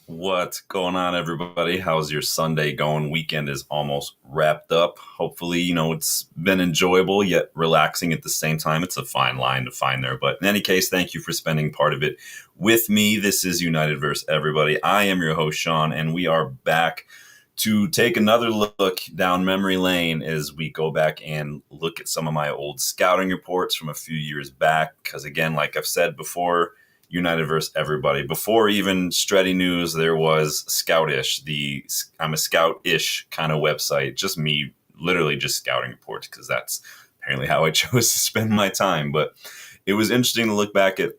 What's going on, everybody? How's your Sunday going? Weekend is almost wrapped up. Hopefully, it's been enjoyable yet relaxing at the same time. It's a fine line to find there. But in any case, thank you for spending part of it with me. This is United versus Everybody. I am your host, Sean, and we are back to take another look down memory lane as we go back and look at some of my old scouting reports from a few years back. Because, again, like I've said before, United versus Everybody. Before even Stretty News, there was Scoutish, the I'm a Scout-ish kind of website. Just me, literally just scouting reports, because that's apparently how I chose to spend my time. But it was interesting to look back at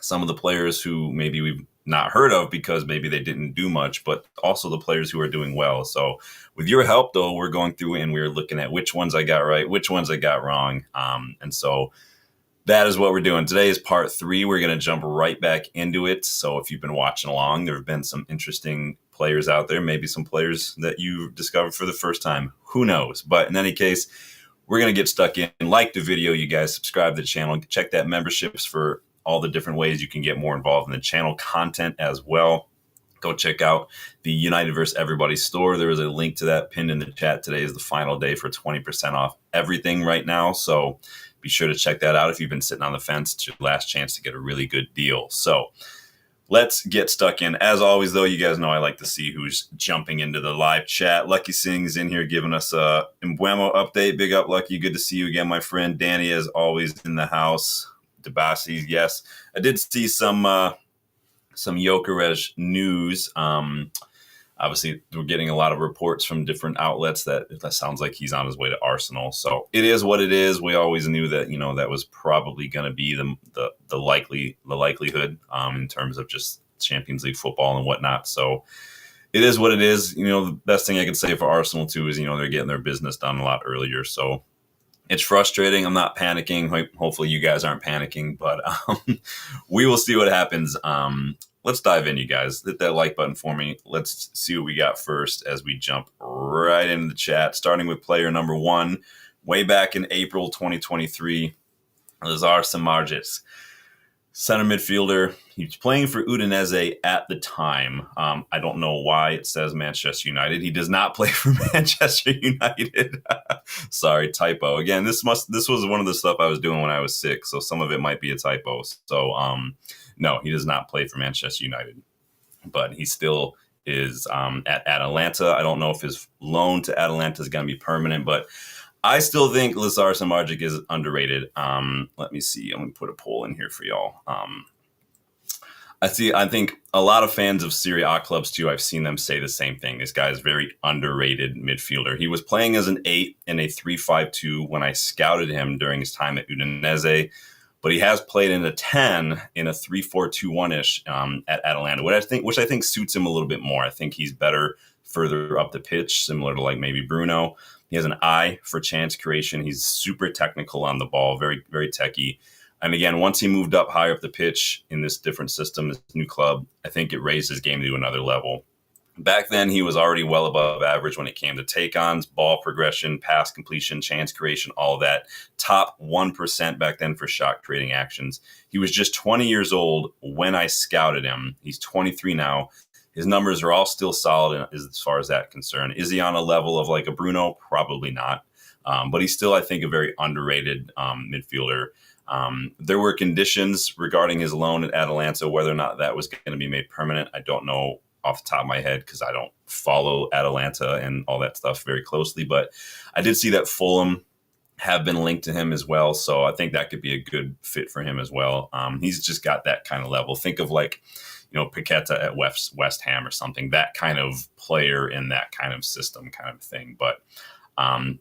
some of the players who maybe we've not heard of because maybe they didn't do much, but also the players who are doing well. So with your help, though, we're going through and we're looking at which ones I got right, which ones I got wrong. And so that is what we're doing. Today is part 3. We're going to jump right back into it. So if you've been watching along, there have been some interesting players out there, maybe some players that you discovered for the first time. Who knows? But in any case, we're going to get stuck in. Like the video, you guys subscribe to the channel. Check that memberships for all the different ways you can get more involved in the channel content as well. Go check out the United vs. Everybody store. There is a link to that pinned in the chat. Today is the final day for 20% off everything right now. So be sure to check that out if you've been sitting on the fence. It's your last chance to get a really good deal. So let's get stuck in. As always, though, you guys know I like to see who's jumping into the live chat. Lucky Singh's in here giving us a Embuemo update. Big up, Lucky. Good to see you again, my friend. Danny, as always, in the house. Debasi, yes. I did see some Gyökeres news. Obviously, we're getting a lot of reports from different outlets that sounds like he's on his way to Arsenal. So it is what it is. We always knew that that was probably going to be the likelihood in terms of just Champions League football and whatnot. So it is what it is. The best thing I can say for Arsenal too is they're getting their business done a lot earlier. So it's frustrating. I'm not panicking. Hopefully you guys aren't panicking, but we will see what happens. Let's dive in, you guys. Hit that like button for me. Let's see what we got first as we jump right into the chat, starting with player number 1. Way back in April 2023, Lazar Samardzic, center midfielder. He was playing for Udinese at the time. I don't know why it says Manchester United. He does not play for Manchester United. Sorry, typo. Again, this was one of the stuff I was doing when I was 6, so some of it might be a typo. So, no, he does not play for Manchester United, but he still is at Atalanta. I don't know if his loan to Atalanta is going to be permanent, but I still think Lazar Samardzic is underrated. Let me see. I'm going to put a poll in here for y'all. I think a lot of fans of Serie A clubs too, I've seen them say the same thing. This guy is very underrated midfielder. He was playing as an 8 in a 3-5-2 when I scouted him during his time at Udinese, but he has played in a 10 in a 3-4-2-1-ish at Atalanta, which I think suits him a little bit more. I think he's better further up the pitch, similar to like maybe Bruno. He has an eye for chance creation. He's super technical on the ball, very, very techy. And again, once he moved up higher up the pitch in this different system, this new club, I think it raised his game to another level. Back then, he was already well above average when it came to take-ons, ball progression, pass completion, chance creation, all of that. Top 1% back then for shot creating actions. He was just 20 years old when I scouted him. He's 23 now. His numbers are all still solid as far as that concerned. Is he on a level of like a Bruno? Probably not. But he's still, I think, a very underrated midfielder. There were conditions regarding his loan at Atalanta, whether or not that was going to be made permanent. I don't know off the top of my head because I don't follow Atalanta and all that stuff very closely. But I did see that Fulham have been linked to him as well. So I think that could be a good fit for him as well. He's just got that kind of level. Think of like, Paqueta at West Ham or something, that kind of player in that kind of system kind of thing. But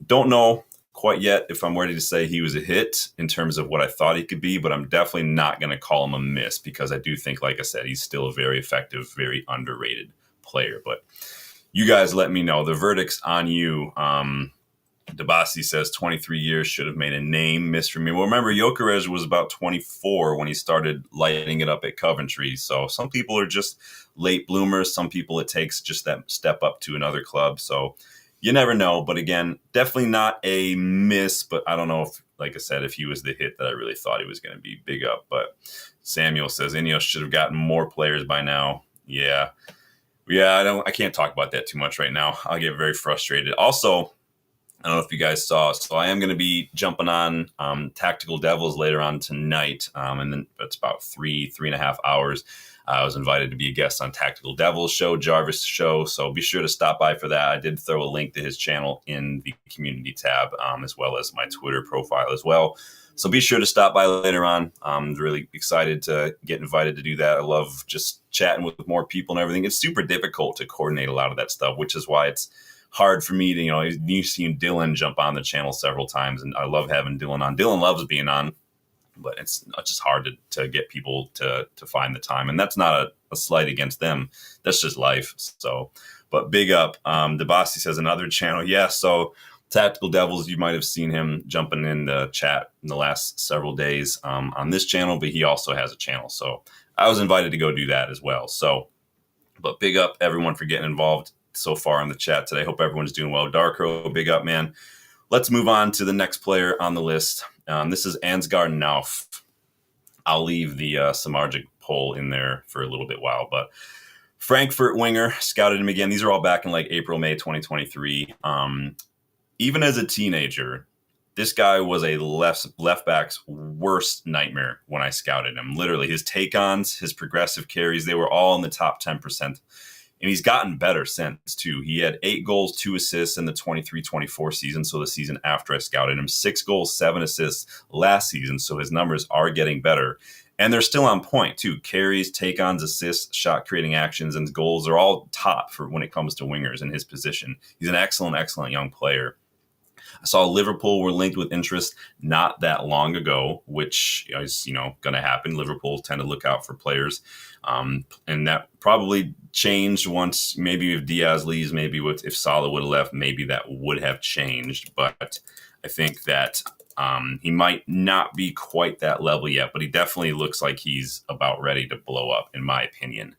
don't know quite yet if I'm ready to say he was a hit in terms of what I thought he could be, but I'm definitely not going to call him a miss because I do think, like I said, he's still a very effective, very underrated player. But you guys let me know. The verdict's on you. Debasi says 23 years should have made a name miss for me. Well, remember, Gyökeres was about 24 when he started lighting it up at Coventry. So some people are just late bloomers. Some people it takes just that step up to another club. So you never know. But again, definitely not a miss. But I don't know if, like I said, if he was the hit that I really thought he was going to be. Big up. But Samuel says Ineos should have gotten more players by now. Yeah. Yeah, I can't talk about that too much right now. I'll get very frustrated. Also, I don't know if you guys saw, so I am going to be jumping on Tactical Devils later on tonight, and then it's about 3.5 hours. I was invited to be a guest on Tactical Devils show, Jarvis show, so be sure to stop by for that. I did throw a link to his channel in the community tab, as well as my Twitter profile as well. So be sure to stop by later on. I'm really excited to get invited to do that. I love just chatting with more people and everything. It's super difficult to coordinate a lot of that stuff, which is why it's hard for me to, you've seen Dylan jump on the channel several times, and I love having Dylan on. Dylan loves being on, but it's just hard to get people to find the time. And that's not a slight against them. That's just life. So, but big up. Debasi says another channel. Yeah. So Tactical Devils, you might have seen him jumping in the chat in the last several days on this channel, but he also has a channel. So I was invited to go do that as well. So, but big up everyone for getting involved so far in the chat today. Hope everyone's doing well. Darkro, big up, man. Let's move on to the next player on the list. This is Ansgar Nauf. I'll leave the Samardzic poll in there for a little bit while, but Frankfurt winger, scouted him again. These are all back in like April, May 2023. Even as a teenager, this guy was a left back's worst nightmare when I scouted him. Literally, his take-ons, his progressive carries, they were all in the top 10%. And he's gotten better since, too. He had 8 goals, 2 assists in the 23-24 season, so the season after I scouted him. 6 goals, 7 assists last season, so his numbers are getting better. And they're still on point, too. Carries, take-ons, assists, shot-creating actions, and goals are all top for when it comes to wingers in his position. He's an excellent, excellent young player. I saw Liverpool were linked with interest not that long ago, which is, going to happen. Liverpool tend to look out for players. And that probably changed once, maybe if Diaz leaves, maybe if Salah would have left, maybe that would have changed. But I think that he might not be quite that level yet, but he definitely looks like he's about ready to blow up, in my opinion.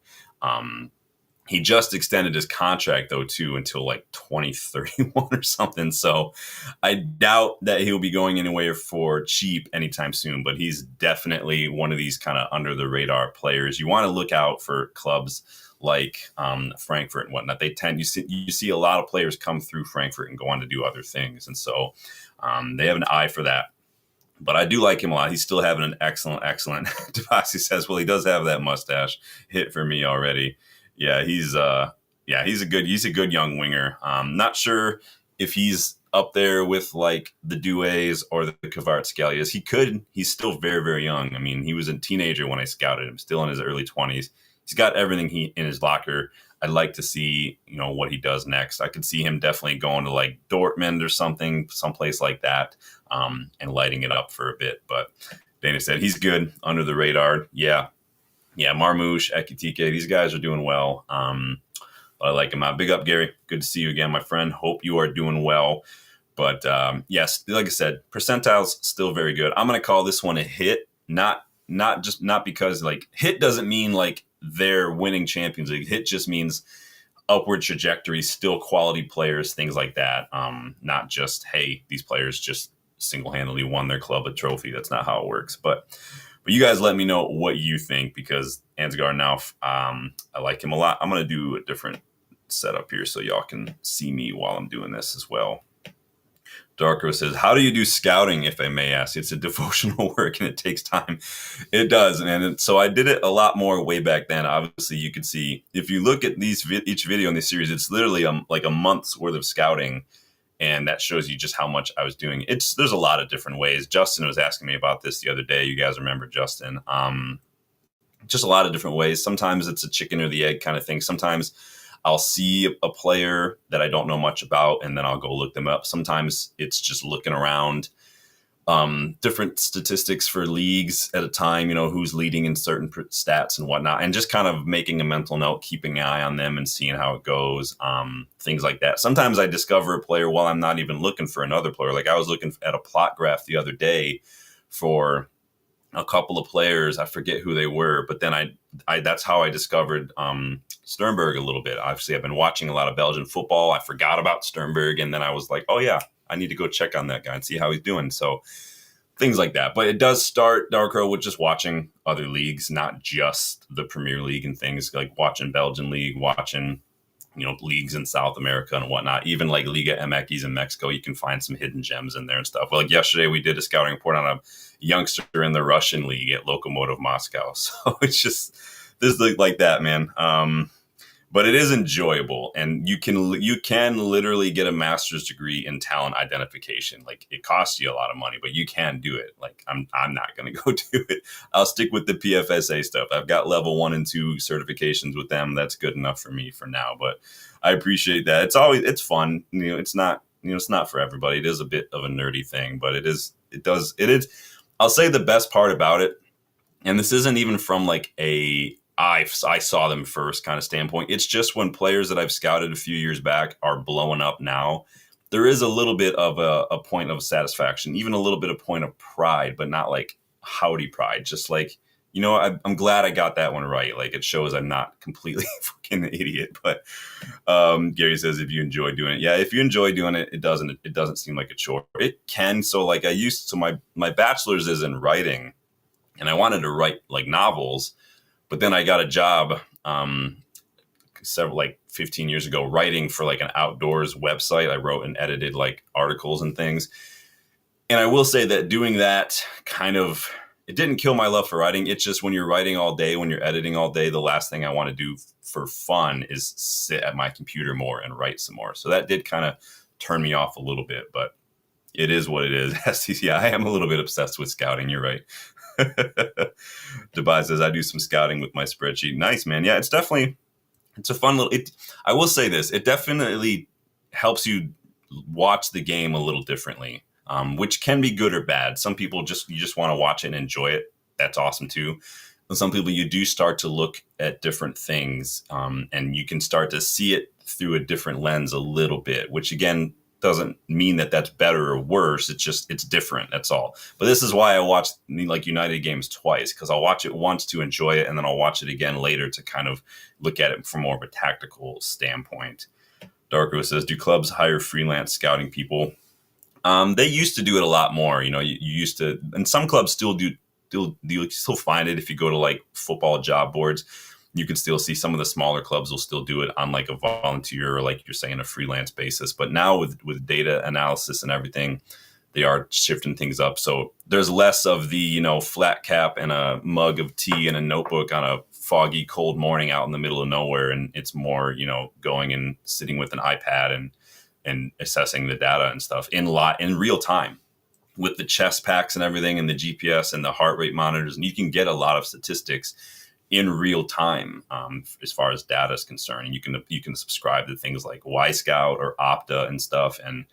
He just extended his contract, though, too, until like 2031 or something. So I doubt that he'll be going anywhere for cheap anytime soon. But he's definitely one of these kind of under the radar players. You want to look out for clubs like Frankfurt and whatnot. They tend, you see a lot of players come through Frankfurt and go on to do other things. And so they have an eye for that. But I do like him a lot. He's still having an excellent. Devasi says, well, he does have that mustache hit for me already. Yeah, he's a good young winger. Not sure if he's up there with like the Doués or the Kvaratskhelia. He's still very, very young. I mean, he was a teenager when I scouted him, still in his early 20s. He's got everything in his locker. I'd like to see, what he does next. I could see him definitely going to like Dortmund or something, someplace like that, and lighting it up for a bit. But Dana said he's good under the radar. Yeah, Marmouche, Ekitike, these guys are doing well. I like them out. Big up, Gary. Good to see you again, my friend. Hope you are doing well. But yes, like I said, percentiles still very good. I'm going to call this one a hit, not because like hit doesn't mean like they're winning Champions League. Hit just means upward trajectory, still quality players, things like that. Not just, hey, these players just single-handedly won their club a trophy. That's not how it works. But you guys let me know what you think, because Ansgar Nauf, I like him a lot. I'm going to do a different setup here so y'all can see me while I'm doing this as well. Darko says, how do you do scouting, if I may ask? It's a devotional work and it takes time. It does. And so I did it a lot more way back then. Obviously, you could see, if you look at each video in this series, it's literally like a month's worth of scouting. And that shows you just how much I was doing. There's a lot of different ways. Justin was asking me about this the other day. You guys remember Justin? Just a lot of different ways. Sometimes it's a chicken or the egg kind of thing. Sometimes I'll see a player that I don't know much about, and then I'll go look them up. Sometimes it's just looking around different statistics for leagues at a time, who's leading in certain stats and whatnot, and just kind of making a mental note, keeping an eye on them and seeing how it goes, things like that. Sometimes I discover a player while I'm not even looking for another player. Like I was looking at a plot graph the other day for a couple of players. I forget who they were, but then I that's how I discovered Sternberg a little bit. Obviously, I've been watching a lot of Belgian football. I forgot about Sternberg, and then I was like, oh yeah, I need to go check on that guy and see how he's doing. So things like that. But it does start, Darko, with just watching other leagues, not just the Premier League and things, like watching Belgian League, watching leagues in South America and whatnot. Even like Liga MX in Mexico, you can find some hidden gems in there and stuff. Well, like yesterday, we did a scouting report on a youngster in the Russian league at Lokomotiv Moscow. So it's just this like that, man. But it is enjoyable, and you can literally get a master's degree in talent identification. Like, it costs you a lot of money, but you can do it. Like, I'm not going to go do it. I'll stick with the PFSA stuff. I've got level 1 and 2 certifications with them. That's good enough for me for now. But I appreciate that. It's fun. It's not for everybody. It is a bit of a nerdy thing, but it is. I'll say the best part about it, and this isn't even from like I saw them first kind of standpoint. It's just when players that I've scouted a few years back are blowing up now, there is a little bit of a point of satisfaction, even a little bit of point of pride, but not like howdy pride. Just like, I'm glad I got that one right. Like, it shows I'm not completely fucking idiot. But Gary says, if you enjoy doing it, yeah, if you enjoy doing it, it doesn't seem like a chore. It can. So like my bachelor's is in writing, and I wanted to write like novels. But then I got a job like 15 years ago writing for like an outdoors website. I wrote and edited like articles and things. And I will say that doing that it didn't kill my love for writing. It's just when you're writing all day, when you're editing all day, the last thing I want to do for fun is sit at my computer more and write some more. So that did kind of turn me off a little bit, but it is what it is. Yeah, I am a little bit obsessed with scouting. You're right. Dubai says, I do some scouting with my spreadsheet. Nice, man. Yeah, it's a fun little, I will say this, it definitely helps you watch the game a little differently, which can be good or bad. Some people you just want to watch it and enjoy it. That's awesome too. And some people, you do start to look at different things, and you can start to see it through a different lens a little bit, which again, doesn't mean that that's better or worse. It's different. That's all. But this is why I watch like United games twice, because I'll watch it once to enjoy it, and then I'll watch it again later to kind of look at it from more of a tactical standpoint. Darko says, do clubs hire freelance scouting people? They used to do it a lot more. You used to, and some clubs still do. You still find it if you go to like football job boards. You can still see some of the smaller clubs will still do it on like a volunteer or, like you're saying, a freelance basis. But now with data analysis and everything, they are shifting things up. So there's less of the, flat cap and a mug of tea and a notebook on a foggy, cold morning out in the middle of nowhere. And it's more, going and sitting with an iPad and assessing the data and stuff in real time with the chest packs and everything and the GPS and the heart rate monitors. And you can get a lot of statistics in real time, as far as data is concerned. And you can subscribe to things like Y-Scout or Opta and stuff. And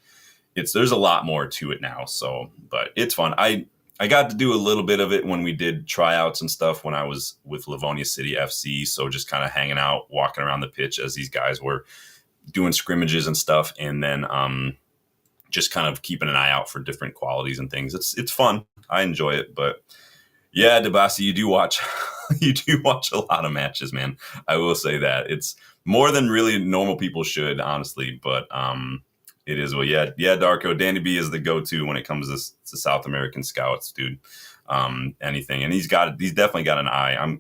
there's a lot more to it now. So, but it's fun. I got to do a little bit of it when we did tryouts and stuff when I was with Livonia City FC. So just kind of hanging out, walking around the pitch as these guys were doing scrimmages and stuff. And then just kind of keeping an eye out for different qualities and things. It's fun. I enjoy it. But yeah, Debasi, you do watch a lot of matches, man. I will say that it's more than really normal people should, honestly. But it is. Well, yeah, Darko, Danny B is the go-to when it comes to South American scouts, dude. Anything, and he's definitely got an eye.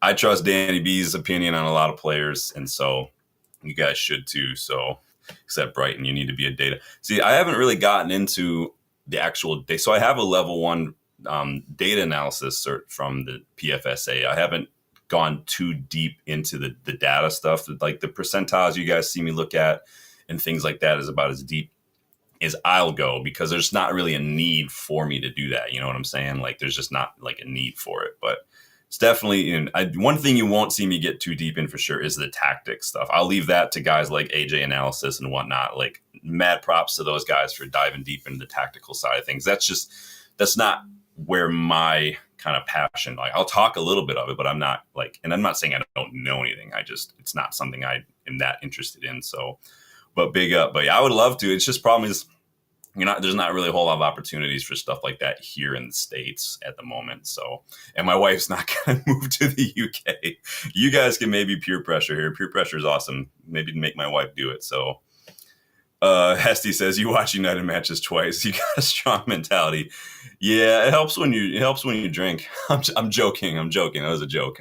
I trust Danny B's opinion on a lot of players, and so you guys should too. So, except Brighton, you need to be a data. See, I haven't really gotten into the actual data. So I have a level 1 data analysis cert from the PFSA. I haven't gone too deep into the data stuff. Like the percentiles you guys see me look at and things like that is about as deep as I'll go, because there's not really a need for me to do that. You know what I'm saying? Like there's just not like a need for it. But it's definitely one thing you won't see me get too deep in for sure is the tactics stuff. I'll leave that to guys like AJ Analysis and whatnot. Like mad props to those guys for diving deep into the tactical side of things. That's not where my kind of passion, like I'll talk a little bit of it, but I'm not like, and I'm not saying I don't know anything. It's not something I am that interested in. So, but big up, but yeah, I would love to. It's just problem is, there's not really a whole lot of opportunities for stuff like that here in the States at the moment. So, and my wife's not going to move to the UK. You guys can maybe peer pressure here. Peer pressure is awesome. Maybe make my wife do it. So, Hesty says, you watch United matches twice. You got a strong mentality. Yeah, it helps when you drink. I'm joking. That was a joke.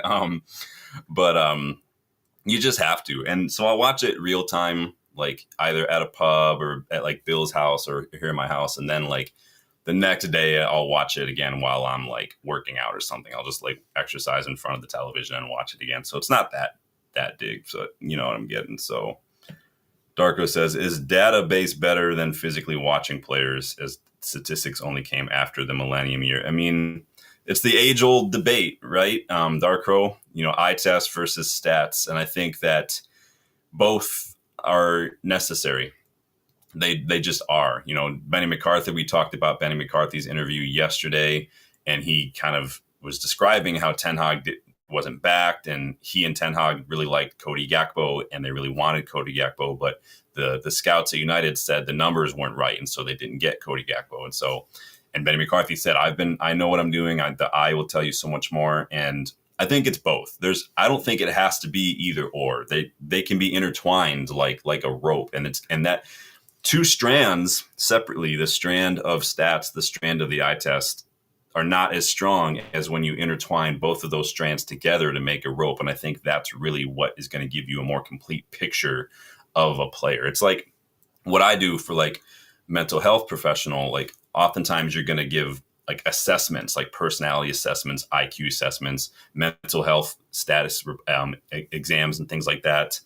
You just have to. And so I'll watch it real time, like either at a pub or at like Bill's house or here in my house. And then like the next day I'll watch it again while I'm like working out or something. I'll just like exercise in front of the television and watch it again. So it's not that big. So you know what I'm getting. So Darko says, is database better than physically watching players, as statistics only came after the millennium year? I mean, it's the age old debate, right? Darko, eye test versus stats. And I think that both are necessary. They just are. Benny McCarthy, we talked about Benny McCarthy's interview yesterday, and he kind of was describing how Ten Hag wasn't backed, and he and Ten Hag really liked Cody Gakpo, and they really wanted Cody Gakpo, but the scouts at United said the numbers weren't right, and so they didn't get Cody Gakpo. And Benny McCarthy said, I know what I'm doing. The eye will tell you so much more. And I think it's both. I don't think it has to be either or. They can be intertwined like a rope, and that two strands separately, the strand of stats, the strand of the eye test, are not as strong as when you intertwine both of those strands together to make a rope. And I think that's really what is going to give you a more complete picture of a player. It's like what I do for like mental health professional. Like oftentimes you're going to give like assessments, like personality assessments, IQ assessments, mental health status exams and things like that.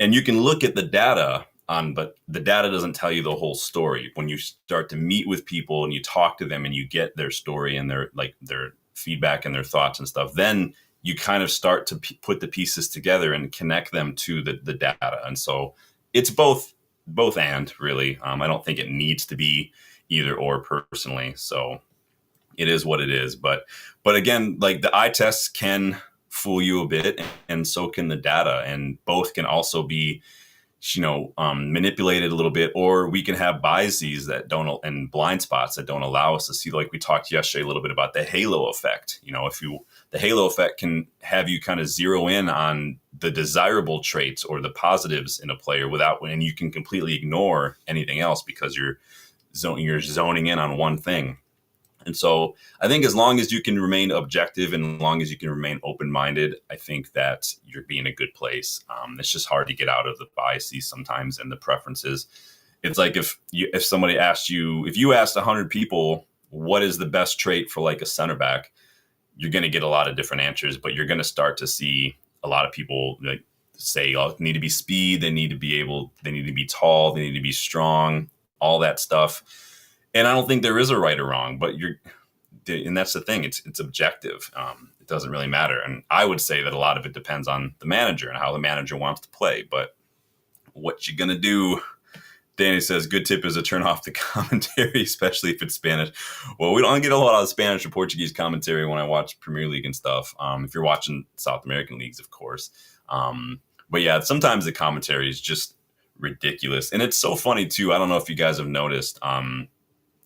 And you can look at the data but the data doesn't tell you the whole story. When you start to meet with people and you talk to them and you get their story and their feedback and their thoughts and stuff, then you kind of start to put the pieces together and connect them to the data. And so it's both and really. I don't think it needs to be either or personally. So it is what it is. But again, like the eye tests can fool you a bit, and so can the data, and both can also be manipulated a little bit, or we can have biases that don't, and blind spots that don't allow us to see. Like we talked yesterday a little bit about the halo effect. The halo effect can have you kind of zero in on the desirable traits or the positives in a player and you can completely ignore anything else because you're zoning in on one thing. And so I think as long as you can remain objective and as long as you can remain open-minded, I think that you're being a good place. It's just hard to get out of the biases sometimes and the preferences. It's like if somebody asked you, if you asked 100 people, what is the best trait for like a center back, you're going to get a lot of different answers, but you're going to start to see a lot of people like say, oh, they need to be speed. They need to be tall. They need to be strong, all that stuff. And I don't think there is a right or wrong, but and that's the thing. It's objective. It doesn't really matter. And I would say that a lot of it depends on the manager and how the manager wants to play. But what you gonna do? Danny says, good tip is to turn off the commentary, especially if it's Spanish. Well, we don't get a lot of Spanish or Portuguese commentary when I watch Premier League and stuff. If you're watching South American leagues, of course. But yeah, sometimes the commentary is just ridiculous. And it's so funny too. I don't know if you guys have noticed.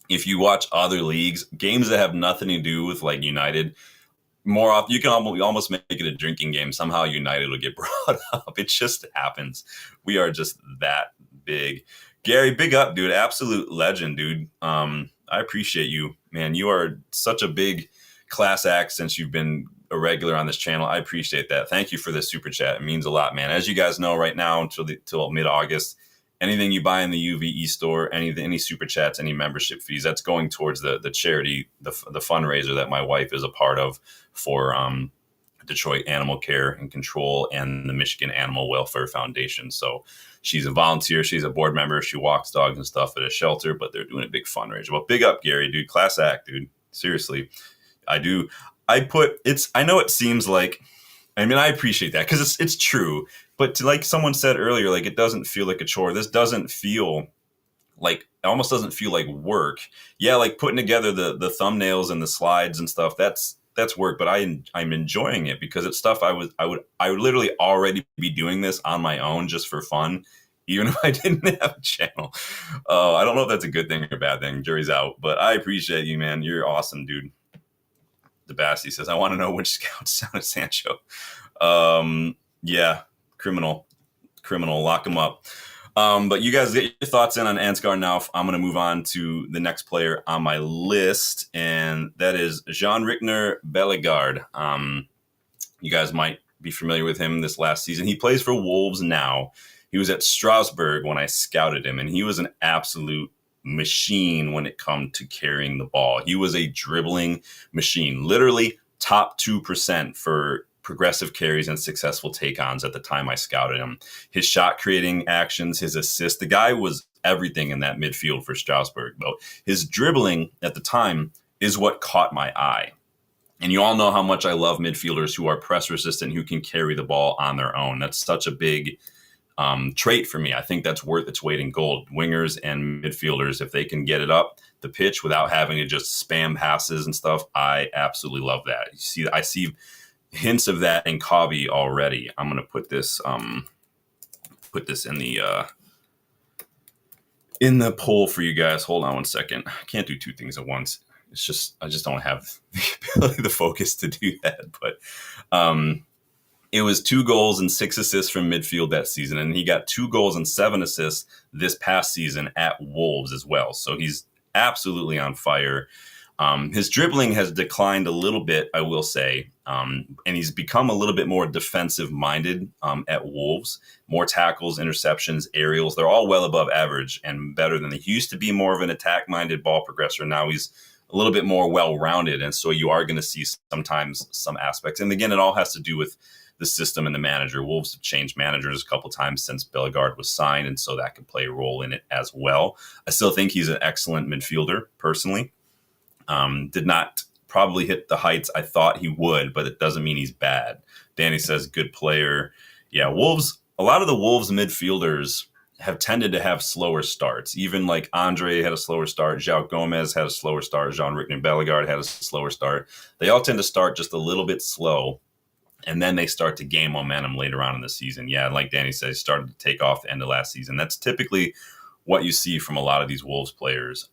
If you watch other leagues, games that have nothing to do with like United, more often you can almost make it a drinking game. Somehow United will get brought up. It just happens. We are just that big. Gary, big up, dude. Absolute legend, dude. I appreciate you, man. You are such a big class act since you've been a regular on this channel. I appreciate that. Thank you for this super chat. It means a lot, man. As you guys know, right now until mid-August, anything you buy in the UVE store, any super chats, any membership fees, that's going towards the charity, the fundraiser that my wife is a part of for Detroit Animal Care and Control and the Michigan Animal Welfare Foundation. So she's a volunteer. She's a board member. She walks dogs and stuff at a shelter, but they're doing a big fundraiser. Well, big up, Gary, dude. Class act, dude. Seriously. I do. I know it seems like, I appreciate that because it's true. But like someone said earlier, like it doesn't feel like a chore. This doesn't feel like, it almost doesn't feel like work. Yeah, like putting together the thumbnails and the slides and stuff, that's work. But I'm enjoying it because it's stuff I would literally already be doing this on my own just for fun, even if I didn't have a channel. I don't know if that's a good thing or a bad thing. Jury's out. But I appreciate you, man. You're awesome, dude. DeBassi says, I want to know which scouts sounded Sancho. Yeah. Criminal, lock him up. But you guys get your thoughts in on Ansgar now. I'm going to move on to the next player on my list, and that is Jean-Rickner Bellegarde. You guys might be familiar with him this last season. He plays for Wolves now. He was at Strasbourg when I scouted him, and he was an absolute machine when it come to carrying the ball. He was a dribbling machine, literally top 2% for progressive carries and successful take-ons at the time I scouted him. His shot creating actions, his assists, the guy was everything in that midfield for Strasbourg. But his dribbling at the time is what caught my eye. And you all know how much I love midfielders who are press resistant, who can carry the ball on their own. That's such a big trait for me. I think that's worth its weight in gold. Wingers and midfielders, if they can get it up the pitch without having to just spam passes and stuff, I absolutely love that. You see, I see hints of that in Cobby already. I'm going to put this in the poll for you guys. Hold on one second. I can't do two things at once. It's just I just don't have the ability, the focus to do that. But it was 2 goals and 6 assists from midfield that season, and he got 2 goals and 7 assists this past season at Wolves as well. So he's absolutely on fire. His dribbling has declined a little bit, I will say, and he's become a little bit more defensive-minded at Wolves. More tackles, interceptions, aerials, they're all well above average and better than he used to be. More of an attack-minded ball progressor. Now he's a little bit more well-rounded, and so you are going to see sometimes some aspects. And again, it all has to do with the system and the manager. Wolves have changed managers a couple times since Bellegarde was signed, and so that can play a role in it as well. I still think he's an excellent midfielder, personally. Did not probably hit the heights I thought he would, but it doesn't mean he's bad. Danny says, good player. Yeah, Wolves, a lot of the Wolves midfielders have tended to have slower starts. Even like Andre had a slower start. João Gomez had a slower start. Jean-Luc Bellegarde had a slower start. They all tend to start just a little bit slow, and then they start to gain momentum later on in the season. Yeah, like Danny says, started to take off the end of last season. That's typically what you see from a lot of these Wolves players.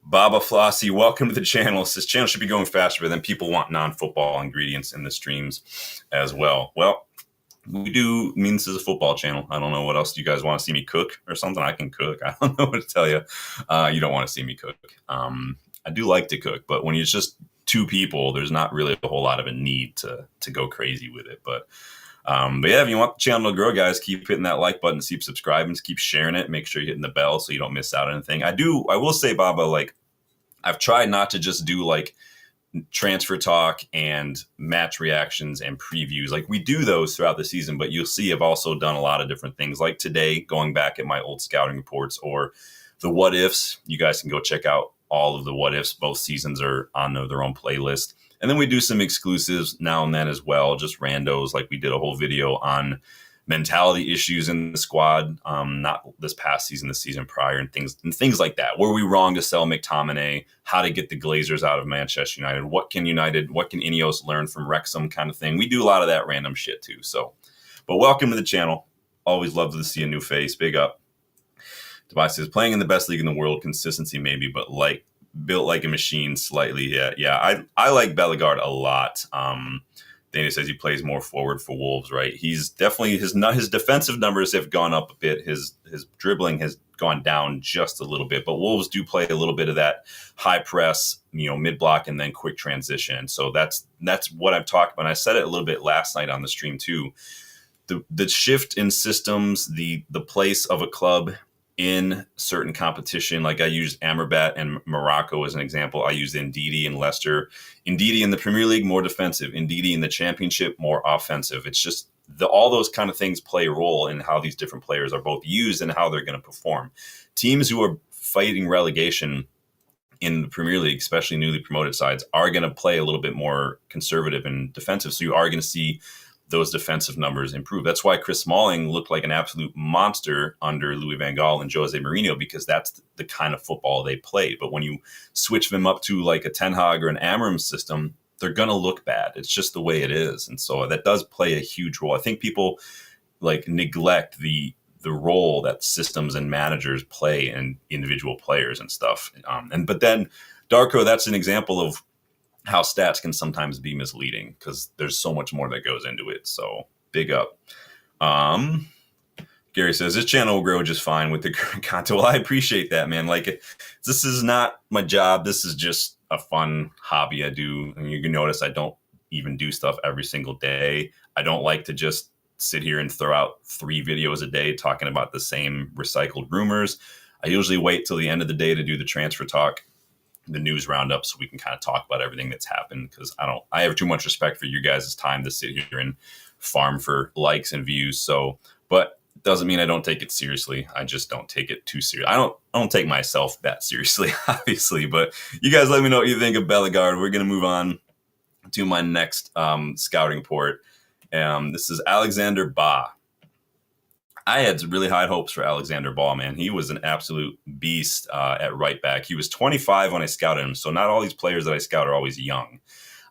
Baba Flossie, welcome to the channel. This channel should be going faster, but then people want non-football ingredients in the streams as well. Well, we do mean this is a football channel. I don't know what else. Do you guys want to see me cook or something? I can cook. I don't know what to tell you. You don't want to see me cook. I do like to cook, but when it's just 2 people, there's not really a whole lot of a need to go crazy with it. But yeah, if you want the channel to grow, guys, keep hitting that like button, keep subscribing, keep sharing it. Make sure you're hitting the bell so you don't miss out on anything. I will say, Baba, like, I've tried not to just do like transfer talk and match reactions and previews. Like, we do those throughout the season, but you'll see I've also done a lot of different things, like today, going back at my old scouting reports or the what ifs. You guys can go check out all of the what ifs. Both seasons are on their own playlist. And then we do some exclusives now and then as well, just randos. Like we did a whole video on mentality issues in the squad, not this past season, the season prior, and things like that. Were we wrong to sell McTominay? How to get the Glazers out of Manchester United? What can Ineos learn from Wrexham, kind of thing. We do a lot of that random shit too. So, but welcome to the channel. Always love to see a new face. Big up. Tobias says, playing in the best league in the world, consistency maybe, but built like a machine slightly. Yeah. I like Bellegarde a lot. Danny says he plays more forward for Wolves, right? He's definitely his defensive numbers have gone up a bit. His dribbling has gone down just a little bit, but Wolves do play a little bit of that high press, mid block and then quick transition. So that's what I've talked about. And I said it a little bit last night on the stream too. The shift in systems, the place of a club in certain competition, like I used Amrabat and Morocco as an example. I used Ndidi and Leicester. Ndidi in the Premier League, more defensive. Ndidi in the Championship, more offensive. It's just all those kind of things play a role in how these different players are both used and how they're going to perform. Teams who are fighting relegation in the Premier League, especially newly promoted sides, are going to play a little bit more conservative and defensive. So you are going to see those defensive numbers improve. That's why Chris Smalling looked like an absolute monster under Louis van Gaal and Jose Mourinho, because that's the kind of football they play. But when you switch them up to like a Ten Hag or an Amorim system, they're going to look bad. It's just the way it is. And so that does play a huge role. I think people like neglect the role that systems and managers play in individual players and stuff. But then Darko, that's an example of how stats can sometimes be misleading because there's so much more that goes into it. So big up. Gary says, this channel will grow just fine with the current content. Well, I appreciate that, man. Like, this is not my job. This is just a fun hobby I do. And you can notice I don't even do stuff every single day. I don't like to just sit here and throw out 3 videos a day talking about the same recycled rumors. I usually wait till the end of the day to do the transfer talk, the news roundup, so we can kind of talk about everything that's happened, because I have too much respect for you guys' time to sit here and farm for likes and views. So, but it doesn't mean I don't take it seriously. I just don't take it too serious. I don't take myself that seriously, obviously. But you guys let me know what you think of Bellegarde. We're going to move on to my next scouting report. This is Alexander Ba. I had really high hopes for Alexander Ball, man. He was an absolute beast at right back. He was 25 when I scouted him, so not all these players that I scout are always young.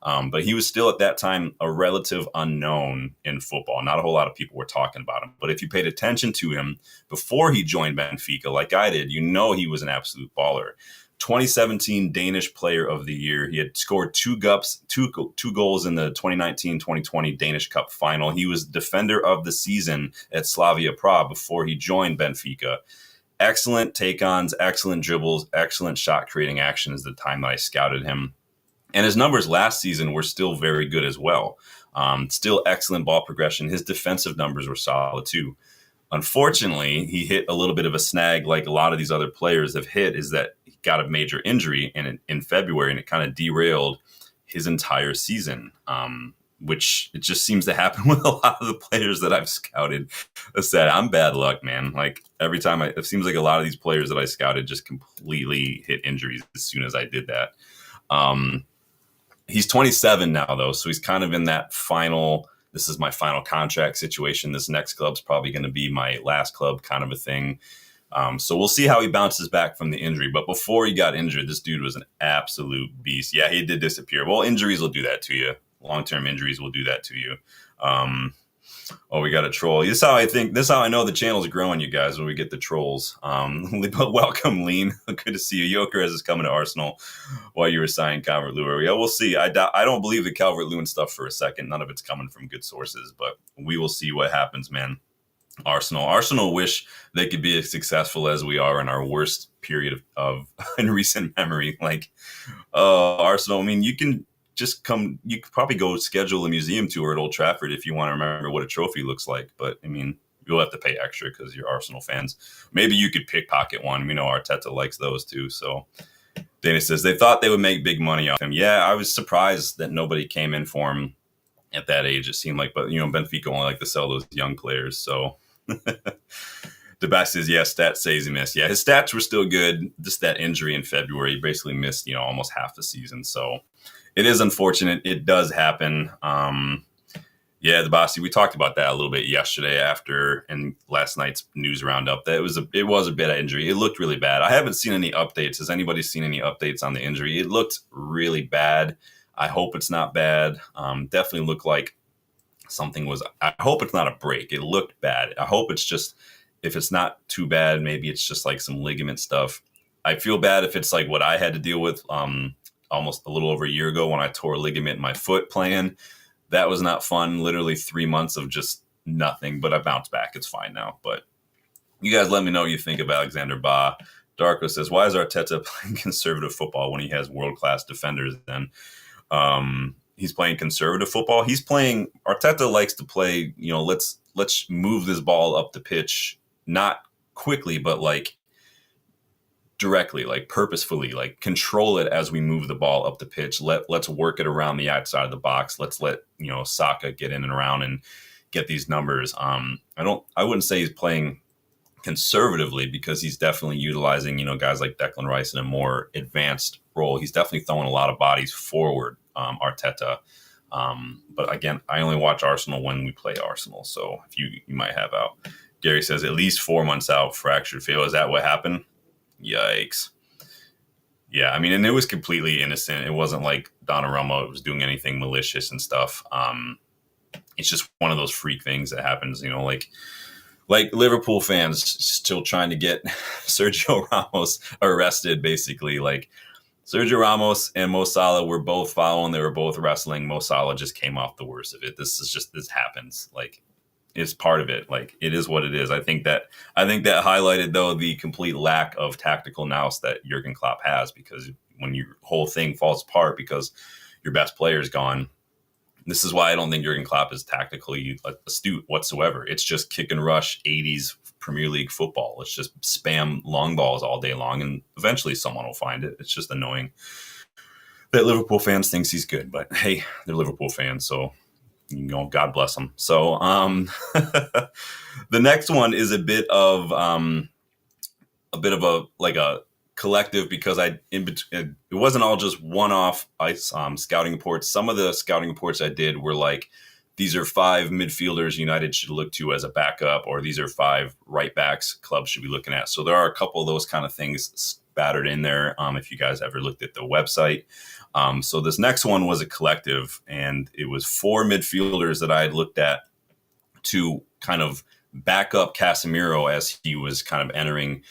But he was still at that time a relative unknown in football. Not a whole lot of people were talking about him. But if you paid attention to him before he joined Benfica, like I did, you know he was an absolute baller. 2017 Danish Player of the Year. He had scored two goals in the 2019-2020 Danish Cup final. He was Defender of the Season at Slavia Prague before he joined Benfica. Excellent take-ons, excellent dribbles, excellent shot-creating actions the time that I scouted him. And his numbers last season were still very good as well. Still excellent ball progression. His defensive numbers were solid too. Unfortunately, he hit a little bit of a snag like a lot of these other players have hit, is that he got a major injury in February, and it kind of derailed his entire season, which it just seems to happen with a lot of the players that I've scouted. I said, I'm bad luck, man. Like every time it seems like a lot of these players that I scouted just completely hit injuries as soon as I did that. He's 27 now, though, so he's kind of in that this is my final contract situation. This next club's probably going to be my last club kind of a thing. So we'll see how he bounces back from the injury. But before he got injured, this dude was an absolute beast. Yeah, he did disappear. Well, injuries will do that to you. Long-term injuries will do that to you. We got a troll. This is how I know the channel's growing, you guys, when we get the trolls. But welcome, Lean. Good to see you. Gyökeres is coming to Arsenal while you were signing Calvert-Lewin. Yeah, we'll see. I don't believe the Calvert-Lewin stuff for a second. None of it's coming from good sources, but we will see what happens, man. Arsenal wish they could be as successful as we are in our worst period of in recent memory. Like, Arsenal, I mean, you could probably go schedule a museum tour at Old Trafford if you want to remember what a trophy looks like. But I mean, you'll have to pay extra because you're Arsenal fans. Maybe you could pickpocket one. We know Arteta likes those too. So Dana says they thought they would make big money off him. Yeah, I was surprised that nobody came in for him at that age. It seemed like, but Benfica only like to sell those young players. So Debas says, yeah, stats says he missed. Yeah, his stats were still good. Just that injury in February, he basically missed, almost half the season. So it is unfortunate. It does happen. The Bossy, we talked about that a little bit yesterday in last night's news roundup. That it was a bit of injury. It looked really bad. I haven't seen any updates. Has anybody seen any updates on the injury? It looked really bad. I hope it's not bad. Definitely looked like something was. I hope it's not a break. It looked bad. I hope it's just, if it's not too bad, maybe it's just like some ligament stuff. I feel bad if it's like what I had to deal with almost a little over a year ago when I tore a ligament in my foot playing. That was not fun. Literally 3 months of just nothing, but I bounced back. It's fine now. But you guys let me know what you think of Alexander Ba. Darko says, why is Arteta playing conservative football when he has world-class defenders then? He's playing conservative football. Arteta likes to play, let's move this ball up the pitch, not quickly, but like directly, like purposefully, like control it as we move the ball up the pitch. Let's work it around the outside of the box. Let's let Saka get in and around and get these numbers. I wouldn't say he's playing conservatively, because he's definitely utilizing guys like Declan Rice in a more advanced role. He's definitely throwing a lot of bodies forward, Arteta. But again, I only watch Arsenal when we play Arsenal, so if you might have out. Gary says at least 4 months out, fractured feel. Is that what happened? Yikes. Yeah, I mean, and it was completely innocent. It wasn't like Donnarumma was doing anything malicious and stuff. It's just one of those freak things that happens, like Liverpool fans still trying to get Sergio Ramos arrested, basically. Like, Sergio Ramos and Mo Salah were both following. They were both wrestling. Mo Salah just came off the worst of it. This happens. Like, it's part of it. Like, it is what it is. I think that highlighted, though, the complete lack of tactical nous that Jurgen Klopp has, because when your whole thing falls apart because your best player is gone, This is why I don't think Jurgen Klopp is tactically astute whatsoever. It's just kick and rush 80s Premier League football. It's just spam long balls all day long, and eventually someone will find it. It's just annoying that Liverpool fans thinks he's good, but hey, they're Liverpool fans, so God bless them. So the next one is a bit of a like a collective, because it wasn't all just one-off scouting reports. Some of the scouting reports I did were like, these are 5 midfielders United should look to as a backup, or these are 5 right backs clubs should be looking at. So there are a couple of those kind of things spattered in there. If you guys ever looked at the website. So this next one was a collective, and it was 4 midfielders that I had looked at to kind of back up Casemiro as he was kind of entering,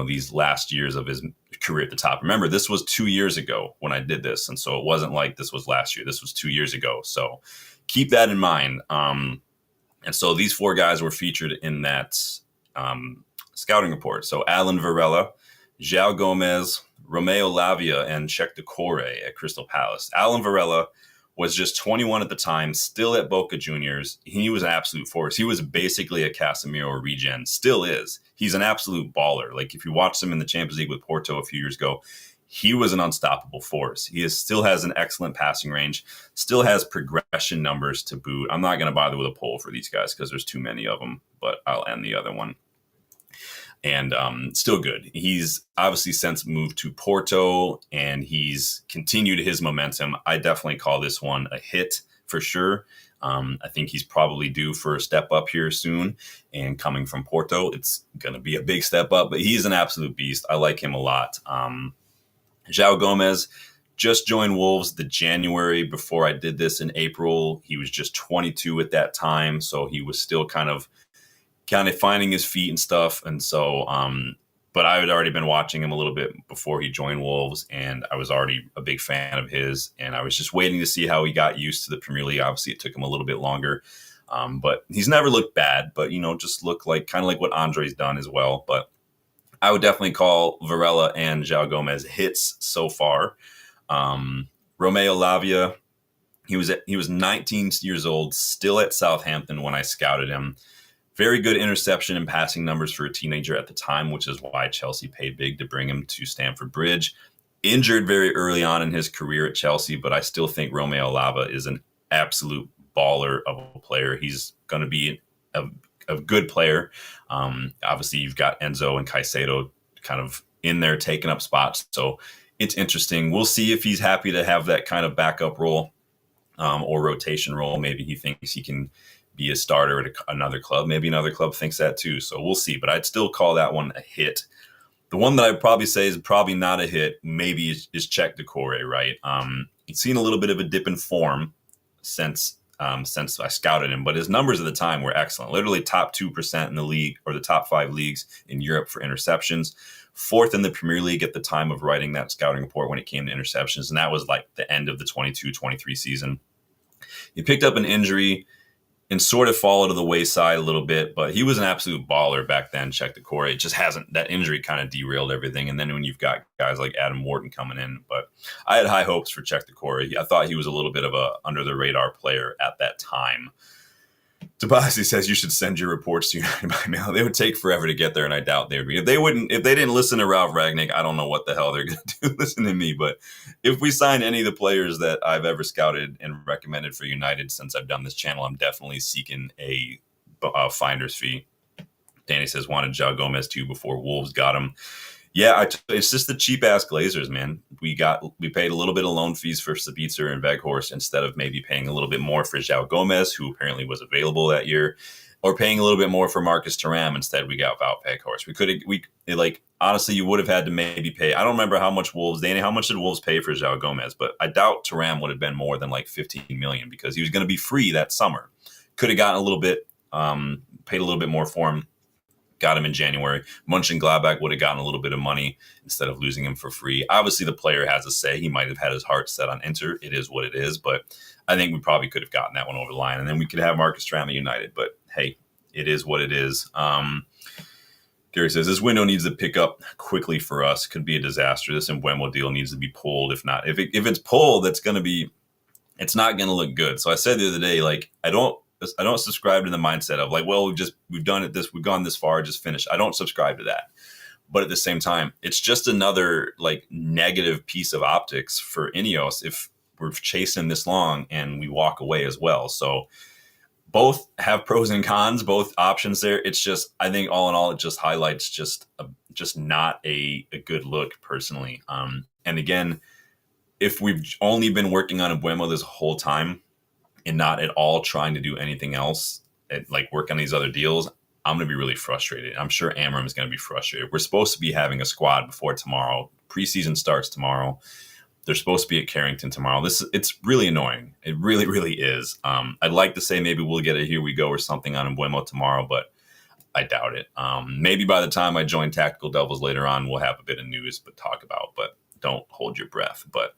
these last years of his career at the top. Remember, this was 2 years ago when I did this. And so it wasn't like this was last year. This was 2 years ago. So keep that in mind. And so these 4 guys were featured in that scouting report. So Alan Varela, João Gomez, Romeo Lavia, and Czech Decore at Crystal Palace. Alan Varela was just 21 at the time, still at Boca Juniors. He was an absolute force. He was basically a Casemiro regen, still is. He's an absolute baller. Like, if you watched him in the Champions League with Porto a few years ago, he was an unstoppable force. Still has an excellent passing range, still has progression numbers to boot. I'm not going to bother with a poll for these guys because there's too many of them, but I'll end the other one. And still good. He's obviously since moved to Porto, and he's continued his momentum. I definitely call this one a hit for sure. I think he's probably due for a step up here soon. And coming from Porto, it's going to be a big step up. But he's an absolute beast. I like him a lot. João Gomez just joined Wolves the January before I did this in April. He was just 22 at that time, so he was still kind of finding his feet and stuff. And so, but I had already been watching him a little bit before he joined Wolves, and I was already a big fan of his. And I was just waiting to see how he got used to the Premier League. Obviously, it took him a little bit longer, but he's never looked bad, but, just looked like kind of like what Andre's done as well. But I would definitely call Varela and João Gomez hits so far. Romeo Lavia, he was 19 years old, still at Southampton when I scouted him. Very good interception and passing numbers for a teenager at the time, which is why Chelsea paid big to bring him to Stamford Bridge. Injured very early on in his career at Chelsea, but I still think Romeo Lavia is an absolute baller of a player. He's going to be a good player. Obviously, you've got Enzo and Caicedo kind of in there taking up spots. So it's interesting. We'll see if he's happy to have that kind of backup role or rotation role. Maybe he thinks he can be a starter at another club. Maybe another club thinks that too. So we'll see. But I'd still call that one a hit. The one that I'd probably say is probably not a hit, maybe is Czech Decore, right? He's seen a little bit of a dip in form since I scouted him, but his numbers at the time were excellent. Literally top 2% in the league, or the top 5 leagues in Europe for interceptions. 4th in the Premier League at the time of writing that scouting report when it came to interceptions. And that was like the end of the 22-23 season. He picked up an injury and sort of fall to the wayside a little bit, but he was an absolute baller back then, Czech Decore. It just hasn't, that injury kind of derailed everything. And then when you've got guys like Adam Wharton coming in, but I had high hopes for Czech Decore. I thought he was a little bit of a under the radar player at that time. Tabasi says you should send your reports to United by mail. They would take forever to get there, and I doubt they would be. If they didn't listen to Ralph Ragnick, I don't know what the hell they're going to do listen to me. But if we sign any of the players that I've ever scouted and recommended for United since I've done this channel, I'm definitely seeking a finder's fee. Danny says wanted João Gomez too before Wolves got him. Yeah, it's just the cheap ass Glazers, man. We paid a little bit of loan fees for Sabitzer and Weghorst instead of maybe paying a little bit more for João Gomez, who apparently was available that year, or paying a little bit more for Marcus Thuram. Instead, we got Wout Weghorst. Honestly, you would have had to maybe pay. I don't remember how much how much did Wolves pay for João Gomez? But I doubt Thuram would have been more than like $15 million because he was going to be free that summer. Could have gotten a little bit, paid a little bit more for him. Got him in January. Mönchengladbach would have gotten a little bit of money instead of losing him for free. Obviously, the player has a say. He might have had his heart set on Inter. It is what it is. But I think we probably could have gotten that one over the line. And then we could have Marcus Thuram at United. But hey, it is what it is. Gary says, this window needs to pick up quickly for us. Could be a disaster. This Mbeumo deal needs to be pulled. If not, if it's pulled, that's going to be it's not going to look good. So I said the other day, like, I don't subscribe to the mindset of like, well, we've done it we've gone this far, just finish. I don't subscribe to that. But at the same time, it's just another like negative piece of optics for Ineos if we're chasing this long and we walk away as well. So both have pros and cons, both options there. It's just, I think all in all, it just highlights just not a good look personally. And again, if we've only been working on Embuemo this whole time and not at all trying to do anything else, like work on these other deals, I'm going to be really frustrated. I'm sure Amorim is going to be frustrated. We're supposed to be having a squad before tomorrow. Preseason starts tomorrow. They're supposed to be at Carrington tomorrow. It's really annoying. It really, really is. I'd like to say maybe we'll get a here we go or something on Embuemo tomorrow, but I doubt it. Maybe by the time I join Tactical Devils later on, we'll have a bit of news to talk about, but don't hold your breath. But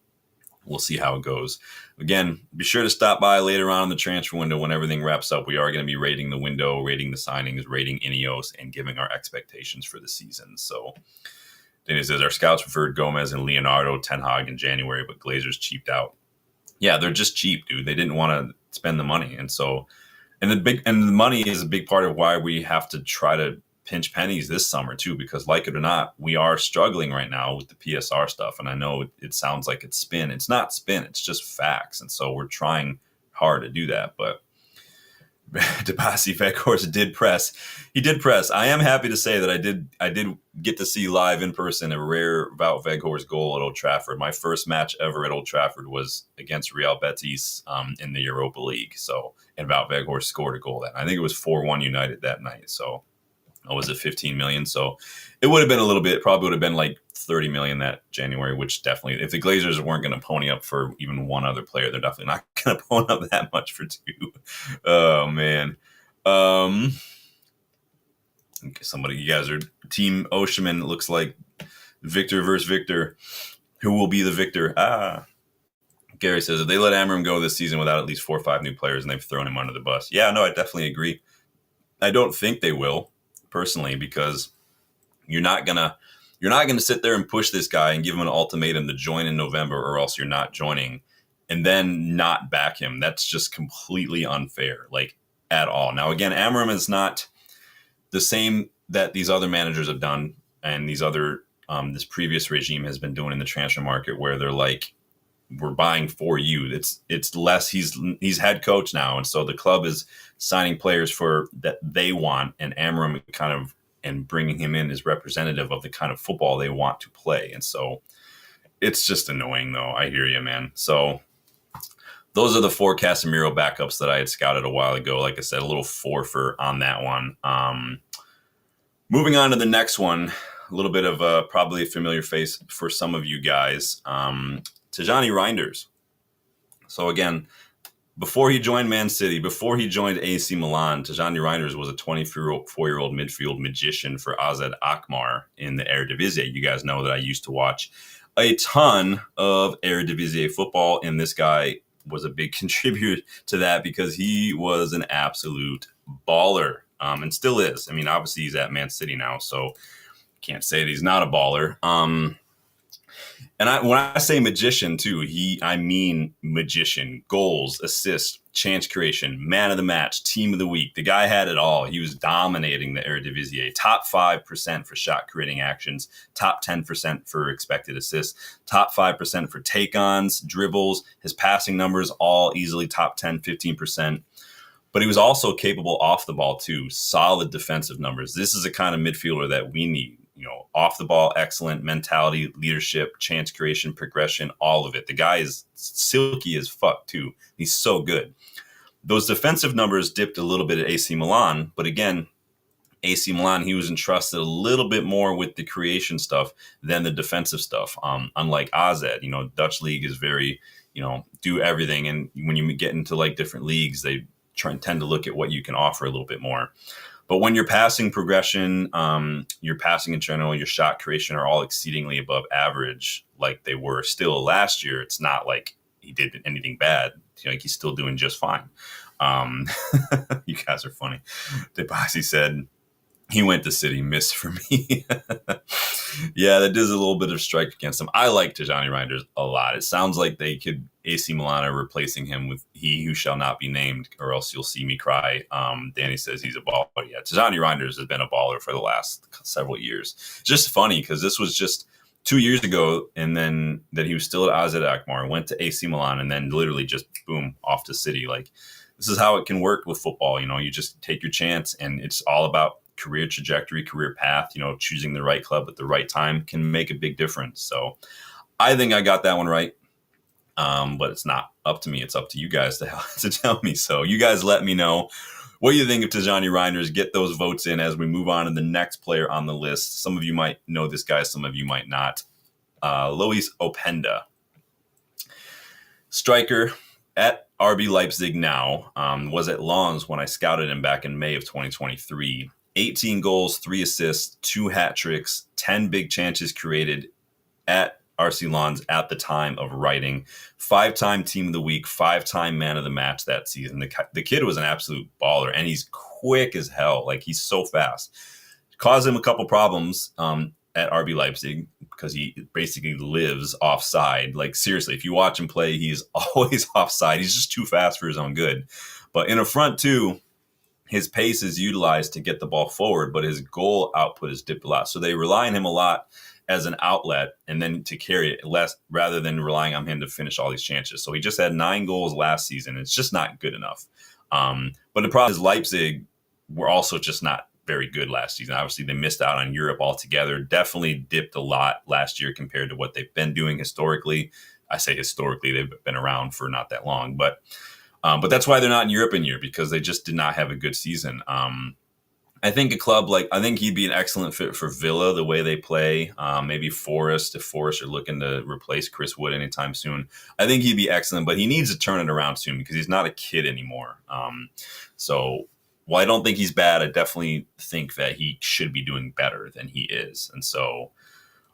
we'll see how it goes. Again, be sure to stop by later on in the transfer window when everything wraps up. We are going to be rating the window, rating the signings, rating Ineos, and giving our expectations for the season. So then it says our scouts preferred Gomez and Leonardo, Ten Hag in January, but Glazers cheaped out. Yeah, they're just cheap, dude. They didn't want to spend the money. And so, the money is a big part of why we have to try to pinch pennies this summer too, because like it or not, we are struggling right now with the PSR stuff. And I know it sounds like it's spin. It's not spin. It's just facts. And so we're trying hard to do that. But Debasi Veghorst did press. He did press. I am happy to say that I did get to see live in person a rare Wout Weghorst goal at Old Trafford. My first match ever at Old Trafford was against Real Betis in the Europa League. So, and Wout Weghorst scored a goal that night. I think it was 4-1 United that night. So, was it 15 million? So it would have been a little bit, probably would have been like 30 million that January, which definitely, if the Glazers weren't going to pony up for even one other player, they're definitely not going to pony up that much for two. Oh, man. Somebody, you guys are Team Osherman. It looks like Victor versus Victor. Who will be the victor? Gary says, if they let Amorim go this season without at least 4 or 5 new players and they've thrown him under the bus. Yeah, no, I definitely agree. I don't think they will, personally, because you're not gonna sit there and push this guy and give him an ultimatum to join in November, or else you're not joining, and then not back him. That's just completely unfair, like at all. Now, again, Amorim is not the same that these other managers have done, and these other this previous regime has been doing in the transfer market, where they're like, we're buying for you. It's less. He's head coach now, and so the club is signing players for that they want, and Amorim kind of and bringing him in as representative of the kind of football they want to play. And so it's just annoying, though. I hear you, man. So those are the 4 Casemiro backups that I had scouted a while ago. Like I said, a little forfeit on that one. Moving on to the next one, a little bit of probably a familiar face for some of you guys. Tijani Reinders. So again, before he joined Man City, before he joined AC Milan, Tijani Reinders was a 24-year-old midfield magician for AZ Alkmaar in the Eredivisie. You guys know that I used to watch a ton of Eredivisie football, and this guy was a big contributor to that because he was an absolute baller, and still is. I mean, obviously he's at Man City now, so can't say that he's not a baller. And when I say magician too, I mean magician. Goals, assists, chance creation, man of the match, team of the week. The guy had it all. He was dominating the Eredivisie. Top 5% for shot creating actions, top 10% for expected assists, top 5% for take-ons, dribbles. His passing numbers all easily top 10, 15%. But he was also capable off the ball too. Solid defensive numbers. This is a kind of midfielder that we need. You know, off the ball, excellent mentality, leadership, chance creation, progression, all of it. The guy is silky as fuck too. He's so good. Those defensive numbers dipped a little bit at AC Milan, but again, AC Milan, he was entrusted a little bit more with the creation stuff than the defensive stuff. Unlike AZ, Dutch league is very, do everything. And when you get into like different leagues, they tend to look at what you can offer a little bit more. But when your passing progression, your passing in general, your shot creation are all exceedingly above average, like they were still last year, it's not like he did anything bad. Like he's still doing just fine. You guys are funny. Debasi said he went to City, miss for me. Yeah, that does a little bit of strike against him. I like Tijani Reinders a lot. It sounds like they could AC Milan are replacing him with he who shall not be named, or else you'll see me cry. Danny says he's a baller. Yeah, Tijani Reinders has been a baller for the last several years. Just funny because this was just 2 years ago, and then that he was still at AZ Alkmaar, went to AC Milan, and then literally just boom off to City. Like, this is how it can work with football. You just take your chance, and it's all about career trajectory, career path. Choosing the right club at the right time can make a big difference. So I think I got that one right. But it's not up to me. It's up to you guys to tell me. So you guys let me know what you think of Tijani Reinders. Get those votes in as we move on to the next player on the list. Some of you might know this guy. Some of you might not. Lois Openda. Striker at RB Leipzig now. Was at Lens when I scouted him back in May of 2023. 18 goals, 3 assists, 2 hat tricks, 10 big chances created at RC Lens at the time of writing. 5-time team of the week, 5-time man of the match that season. The kid was an absolute baller, and he's quick as hell. Like, he's so fast. Caused him a couple problems at RB Leipzig because he basically lives offside. Like, seriously, if you watch him play, he's always offside. He's just too fast for his own good. But in a front two, his pace is utilized to get the ball forward, but his goal output is dipped a lot. So they rely on him a lot as an outlet and then to carry it less rather than relying on him to finish all these chances. So he just had 9 goals last season. It's just not good enough. But the problem is Leipzig were also just not very good last season. Obviously, they missed out on Europe altogether. Definitely dipped a lot last year compared to what they've been doing historically. I say historically, they've been around for not that long. But that's why they're not in Europe in year, because they just did not have a good season. I think I think he'd be an excellent fit for Villa, the way they play. Maybe Forest, if Forest are looking to replace Chris Wood anytime soon. I think he'd be excellent, but he needs to turn it around soon because he's not a kid anymore. So while I don't think he's bad, I definitely think that he should be doing better than he is. And so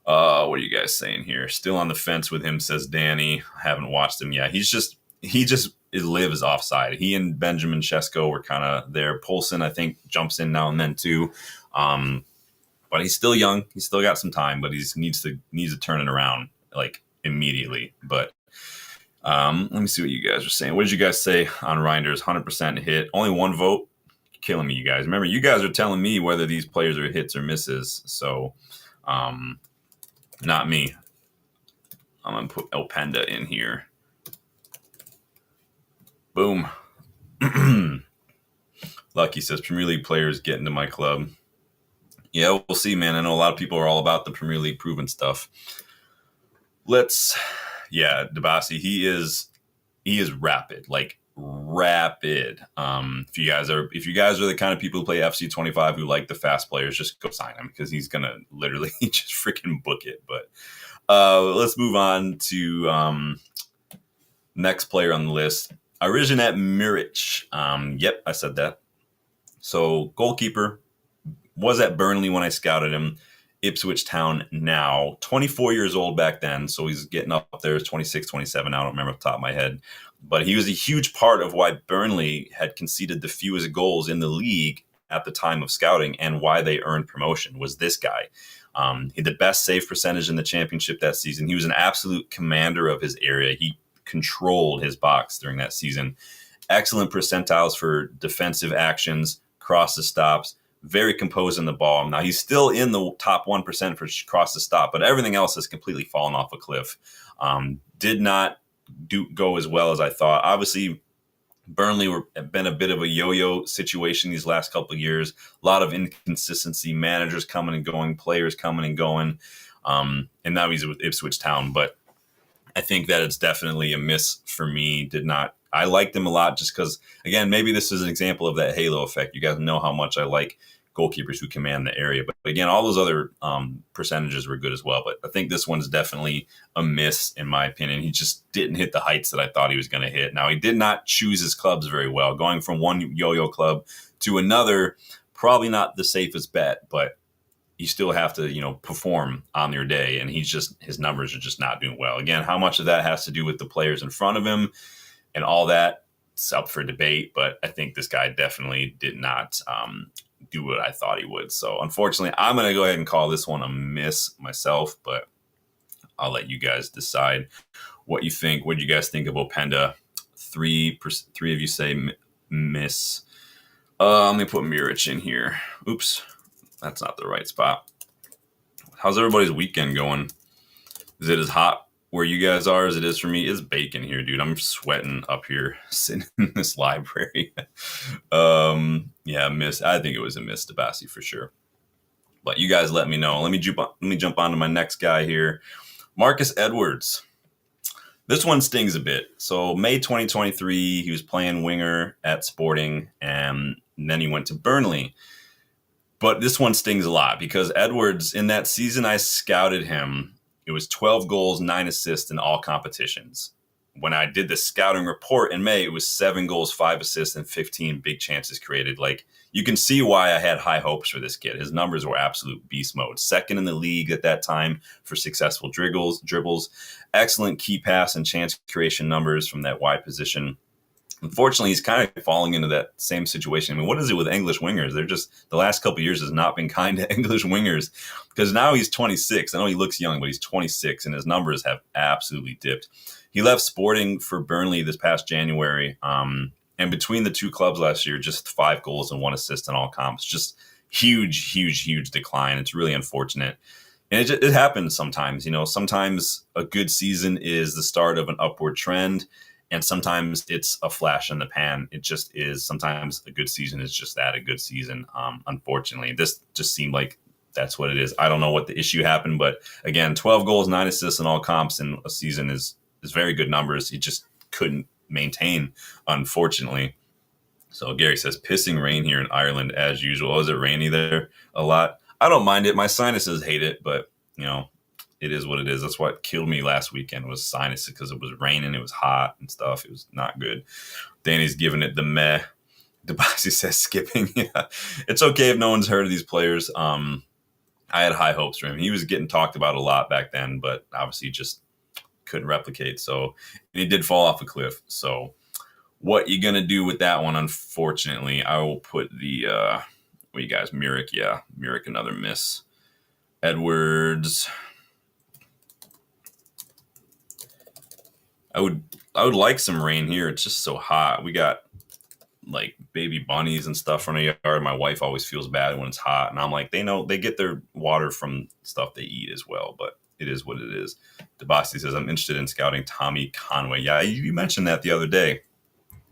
what are you guys saying here? Still on the fence with him, says Danny. I haven't watched him yet. He just lives offside. He and Benjamin Sesko were kind of there. Poulsen, I think, jumps in now and then too. But he's still young. He's still got some time, but he needs to turn it around like immediately. But let me see what you guys are saying. What did you guys say on Reinders? 100% hit. Only 1 vote. Killing me, you guys. Remember, you guys are telling me whether these players are hits or misses. So not me. I'm going to put Openda in here. Boom. Lucky says Premier League players get into my club. Yeah, we'll see, man. I know a lot of people are all about the Premier League proven stuff. Debasi, he is rapid, like rapid. If you guys are the kind of people who play FC25 who like the fast players, just go sign him because he's gonna literally just freaking book it. But let's move on to next player on the list. Arijanet Miric. Yep, I said that. So goalkeeper, was at Burnley when I scouted him. Ipswich Town now. 24 years old back then, so he's getting up there. He's 26, 27 now. I don't remember off the top of my head. But he was a huge part of why Burnley had conceded the fewest goals in the league at the time of scouting and why they earned promotion was this guy. He had the best save percentage in the championship that season. He was an absolute commander of his area. He controlled his box during that season. Excellent percentiles for defensive actions, crosses, stops, very composed in the ball. Now, he's still in the top 1% for crosses, stop, but everything else has completely fallen off a cliff. Did not go as well as I thought. Obviously, Burnley have been a bit of a yo-yo situation these last couple of years. A lot of inconsistency, managers coming and going, players coming and going. And now he's with Ipswich Town, but I think that it's definitely a miss for me. I liked him a lot just because, again, maybe this is an example of that halo effect. You guys know how much I like goalkeepers who command the area. But again, all those other percentages were good as well. But I think this one's definitely a miss, in my opinion. He just didn't hit the heights that I thought he was going to hit. Now, he did not choose his clubs very well. Going from one yo-yo club to another, probably not the safest bet, but you still have to, perform on your day. And his numbers are just not doing well. Again, how much of that has to do with the players in front of him and all that, it's up for debate. But I think this guy definitely did not do what I thought he would. So unfortunately, I'm going to go ahead and call this one a miss myself, but I'll let you guys decide what you think. What do you guys think of Openda? Three of you say miss. Let me put Mirich in here. Oops, that's not the right spot. How's everybody's weekend going? Is it as hot where you guys are as it is for me? It's baking here, dude. I'm sweating up here sitting in this library. Yeah, miss. I think it was a miss, Dabasi, for sure. But you guys let me know. Let me jump on to my next guy here. Marcus Edwards. This one stings a bit. So May 2023, he was playing winger at Sporting, and then he went to Burnley. But this one stings a lot because Edwards, in that season I scouted him, it was 12 goals, 9 assists in all competitions. When I did the scouting report in May, it was 7 goals, 5 assists, and 15 big chances created. Like, you can see why I had high hopes for this kid. His numbers were absolute beast mode. Second in the league at that time for successful dribbles, excellent key pass and chance creation numbers from that wide position. Unfortunately, he's kind of falling into that same situation. I mean, what is it with English wingers? They're just, the last couple of years has not been kind to English wingers because now he's 26. I know he looks young, but he's 26 and his numbers have absolutely dipped. He left Sporting for Burnley this past January. And between the two clubs last year, just 5 goals and 1 assist in all comps. Just huge decline. It's really unfortunate. And it happens sometimes. You know, sometimes a good season is the start of an upward trend. And sometimes it's a flash in the pan. It just is. Sometimes a good season is just that, a good season. Unfortunately, this just seemed like that's what it is. I don't know what the issue happened, but again, 12 goals, 9 assists in all comps in a season is very good numbers. He just couldn't maintain, unfortunately. So Gary says, pissing rain here in Ireland as usual. Oh, is it rainy there a lot? I don't mind it. My sinuses hate it, but, you know, it is what it is. That's what killed me last weekend was sinuses because it was raining. It was hot and stuff. It was not good. Danny's giving it the meh. Dabasi says skipping. Yeah, it's okay if no one's heard of these players. I had high hopes for him. He was getting talked about a lot back then, but obviously just couldn't replicate. So and he did fall off a cliff. So what you gonna do with that one? Unfortunately, I will put the what you guys, Mirik. Yeah, Mirik, another miss. Edwards. I would like some rain here. It's just so hot. We got like baby bunnies and stuff in the yard. My wife always feels bad when it's hot, and I'm like, they get their water from stuff they eat as well. But it is what it is. Dabasi says, I'm interested in scouting Tommy Conway. Yeah, you mentioned that the other day.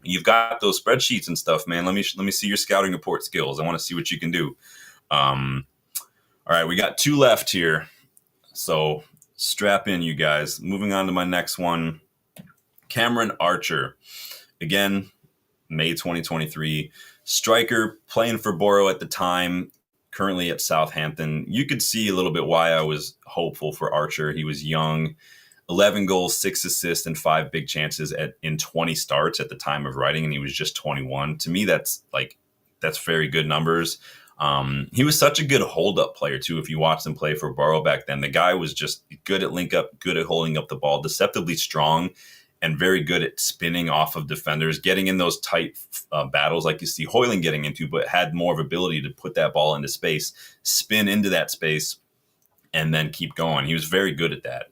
You've got those spreadsheets and stuff, man. Let me see your scouting report skills. I want to see what you can do. All right, we got 2 left here. So strap in, you guys. Moving on to my next one. Cameron Archer. Again, May 2023. Striker, playing for Borough at the time, currently at Southampton. You could see a little bit why I was hopeful for Archer. He was young. 11 goals, 6 assists, and 5 big chances in 20 starts at the time of writing, and he was just 21. To me, that's very good numbers. He was such a good hold-up player, too. If you watched him play for Borough back then, the guy was just good at link-up, good at holding up the ball, deceptively strong, and very good at spinning off of defenders, getting in those tight battles like you see Hoyland getting into, but had more of ability to put that ball into space, spin into that space, and then keep going. He was very good at that.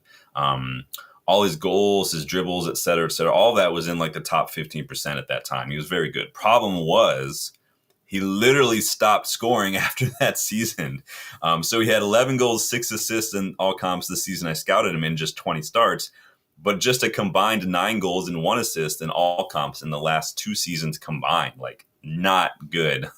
All his goals, his dribbles, et cetera, all that was in like the top 15% at that time. He was very good. Problem was he literally stopped scoring after that season. So he had 11 goals, 6 assists in all comps this season. I scouted him in just 20 starts, but just a combined 9 goals and 1 assist in all comps in the last 2 seasons combined. Like, not good.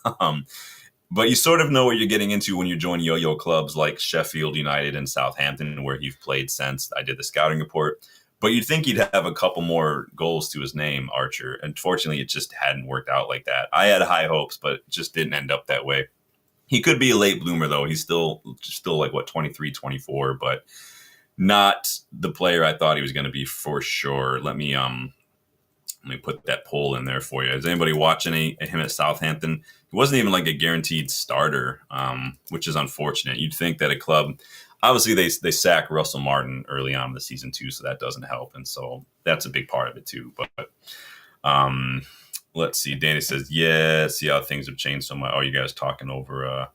But you sort of know what you're getting into when you join yo-yo clubs like Sheffield United and Southampton, where he's played since. I did the scouting report. But you'd think he'd have a couple more goals to his name, Archer. Unfortunately, it just hadn't worked out like that. I had high hopes, but it just didn't end up that way. He could be a late bloomer, though. He's still like, 23, 24, but not the player I thought he was going to be for sure. Let me put that poll in there for you. Is anybody watching him at Southampton? He wasn't even like a guaranteed starter, which is unfortunate. You'd think that a club, obviously they sack Russell Martin early on in the season too, so that doesn't help. And so that's a big part of it too. But let's see. Danny says, yeah, see how things have changed so much. Oh, you guys talking over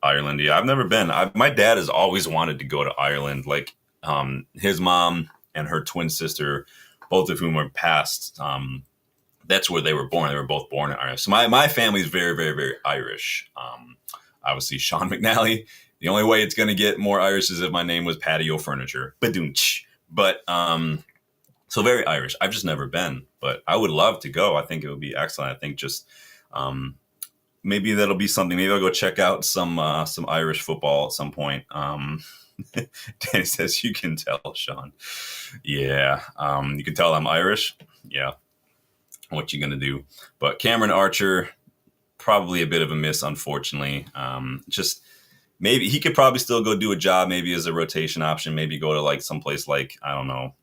Ireland? Yeah, I've never been. My dad has always wanted to go to Ireland. Like his mom and her twin sister, both of whom are passed. That's where they were born. They were both born in Ireland. So my family is very, very, very Irish. Obviously, Sean McNally. The only way it's going to get more Irish is if my name was Patio Furniture. Badoonch. But so very Irish. I've just never been, but I would love to go. I think it would be excellent. I think just maybe that'll be something. Maybe I'll go check out some Irish football at some point. Danny says you can tell, Sean. Yeah, you can tell I'm Irish. Yeah, what you gonna do? But Cameron Archer, probably a bit of a miss, unfortunately. Just maybe he could probably still go do a job, maybe as a rotation option. Maybe go to like someplace like I don't know,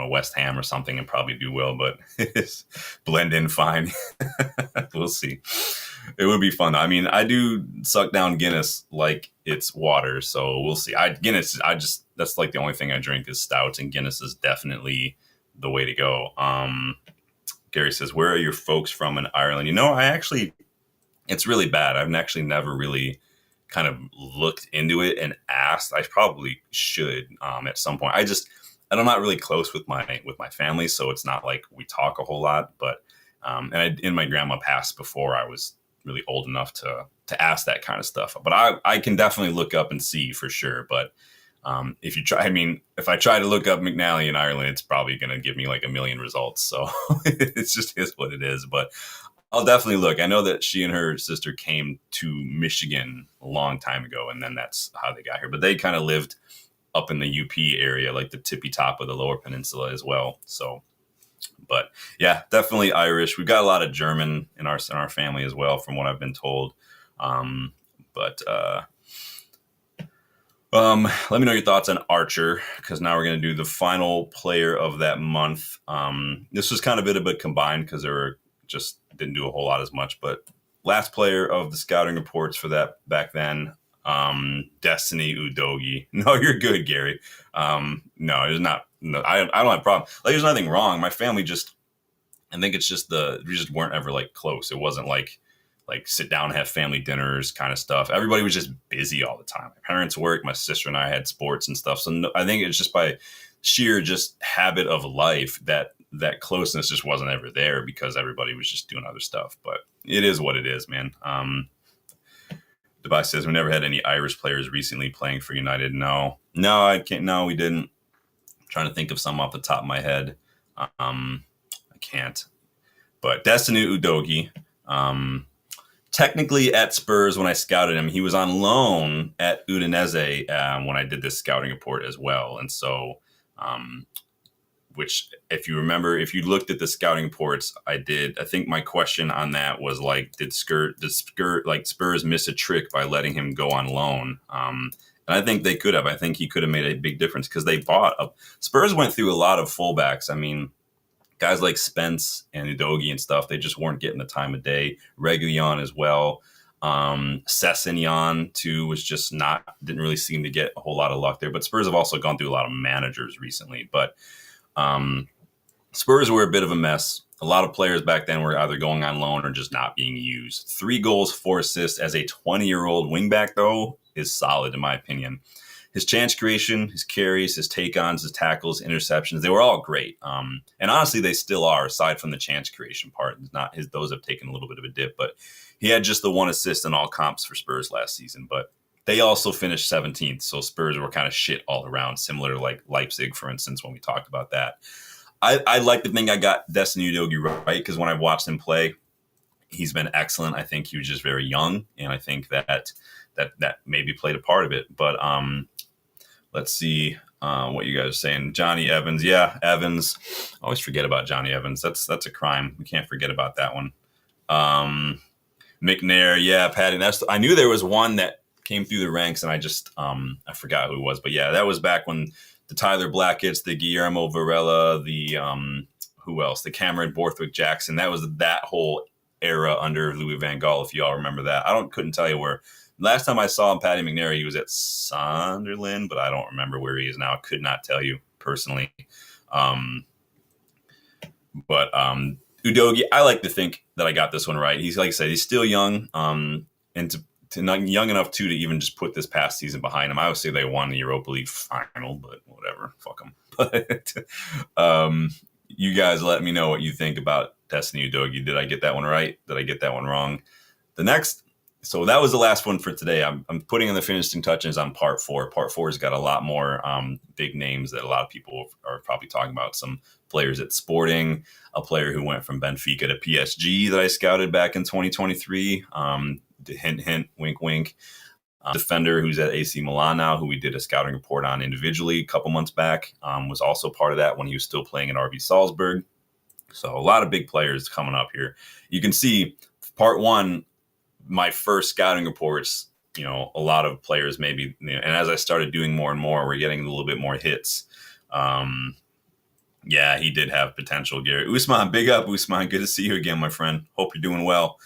West Ham or something, and probably do well, but blend in fine. We'll see. It would be fun. I mean, I do suck down Guinness like it's water, so we'll see. That's like the only thing I drink is stouts, and Guinness is definitely the way to go. Gary says, where are your folks from in Ireland? It's really bad. I've actually never really kind of looked into it and asked. I probably should at some point. I'm not really close with my family, so it's not like we talk a whole lot. But and my grandma passed before I was really old enough to ask that kind of stuff. But I can definitely look up and see for sure. But if I try to look up McNally in Ireland, it's probably going to give me like a million results. So it's just is what it is. But I'll definitely look. I know that she and her sister came to Michigan a long time ago, and then that's how they got here. But they kind of lived up in the UP area, like the tippy top of the Lower Peninsula as well. So, but yeah, definitely Irish. We've got a lot of German in our family as well, from what I've been told. Let me know your thoughts on Archer, because now we're going to do the final player of that month. This was kind of a bit of a combined because just didn't do a whole lot as much, but last player of the scouting reports for that back then, Destiny Udogie. No, you're good, Gary. No, there's not. No, I don't have a problem. Like, there's nothing wrong. My family I think it's just we just weren't ever like close. It wasn't like sit down and have family dinners kind of stuff. Everybody was just busy all the time. My parents worked, my sister and I had sports and stuff. So I think it's just by sheer just habit of life that closeness just wasn't ever there, because everybody was just doing other stuff. But it is what it is, man. Dubai says we never had any Irish players recently playing for United. No, I can't. No, we didn't. I'm trying to think of some off the top of my head. I can't. But Destiny Udogie, technically at Spurs when I scouted him, he was on loan at Udinese when I did this scouting report as well. And so, which, if you remember, if you looked at the scouting reports I think my question on that was like, did Spurs miss a trick by letting him go on loan? And I think they could have. I think he could have made a big difference, because Spurs went through a lot of fullbacks. I mean, guys like Spence and Udogie and stuff, they just weren't getting the time of day. Reguilon as well. Sessegnon too was just didn't really seem to get a whole lot of luck there. But Spurs have also gone through a lot of managers recently. But Spurs were a bit of a mess. A lot of players back then were either going on loan or just not being used. 3 goals, 4 assists as a 20-year-old wingback, though, is solid in my opinion. His chance creation, his carries, his take-ons, his tackles, interceptions, they were all great. And honestly, they still are, aside from the chance creation part. Those have taken a little bit of a dip, but he had just the 1 assist in all comps for Spurs last season. But they also finished 17th, so Spurs were kind of shit all around, similar to like Leipzig, for instance, when we talked about that. I like to think I got Destiny Udogie right, because when I watched him play, he's been excellent. I think he was just very young, and I think that maybe played a part of it. But let's see what you guys are saying. Johnny Evans. Yeah, Evans. I always forget about Johnny Evans. That's a crime. We can't forget about that one. McNair. Yeah, Patty. I knew there was one that came through the ranks, and I just I forgot who it was. But yeah, that was back when the Tyler Blackett's, the Guillermo Varela, the who else? The Cameron Borthwick Jackson. That was that whole era under Louis Van Gaal, if you all remember that. Couldn't tell you where. Last time I saw him, Paddy McNair, he was at Sunderland, but I don't remember where he is now. I could not tell you personally. But Udogie, I like to think that I got this one right. He's, like I said, he's still young. And not young enough to even just put this past season behind them. I would say they won the Europa League final, but whatever, fuck them. But you guys let me know what you think about Destiny Udogie. Did I get that one right? Did I get that one wrong? The next, so that was the last one for today. I'm putting in the finishing touches on part 4. Part 4 has got a lot more big names that a lot of people are probably talking about. Some players at Sporting, a player who went from Benfica to PSG that I scouted back in 2023. Hint, hint, wink, wink. Defender who's at AC Milan now, who we did a scouting report on individually a couple months back, was also part of that when he was still playing at RB Salzburg. So a lot of big players coming up here. You can see part 1, my first scouting reports, a lot of players maybe, and as I started doing more and more, we're getting a little bit more hits. Yeah, he did have potential, Gary. Usman, big up, Usman. Good to see you again, my friend. Hope you're doing well.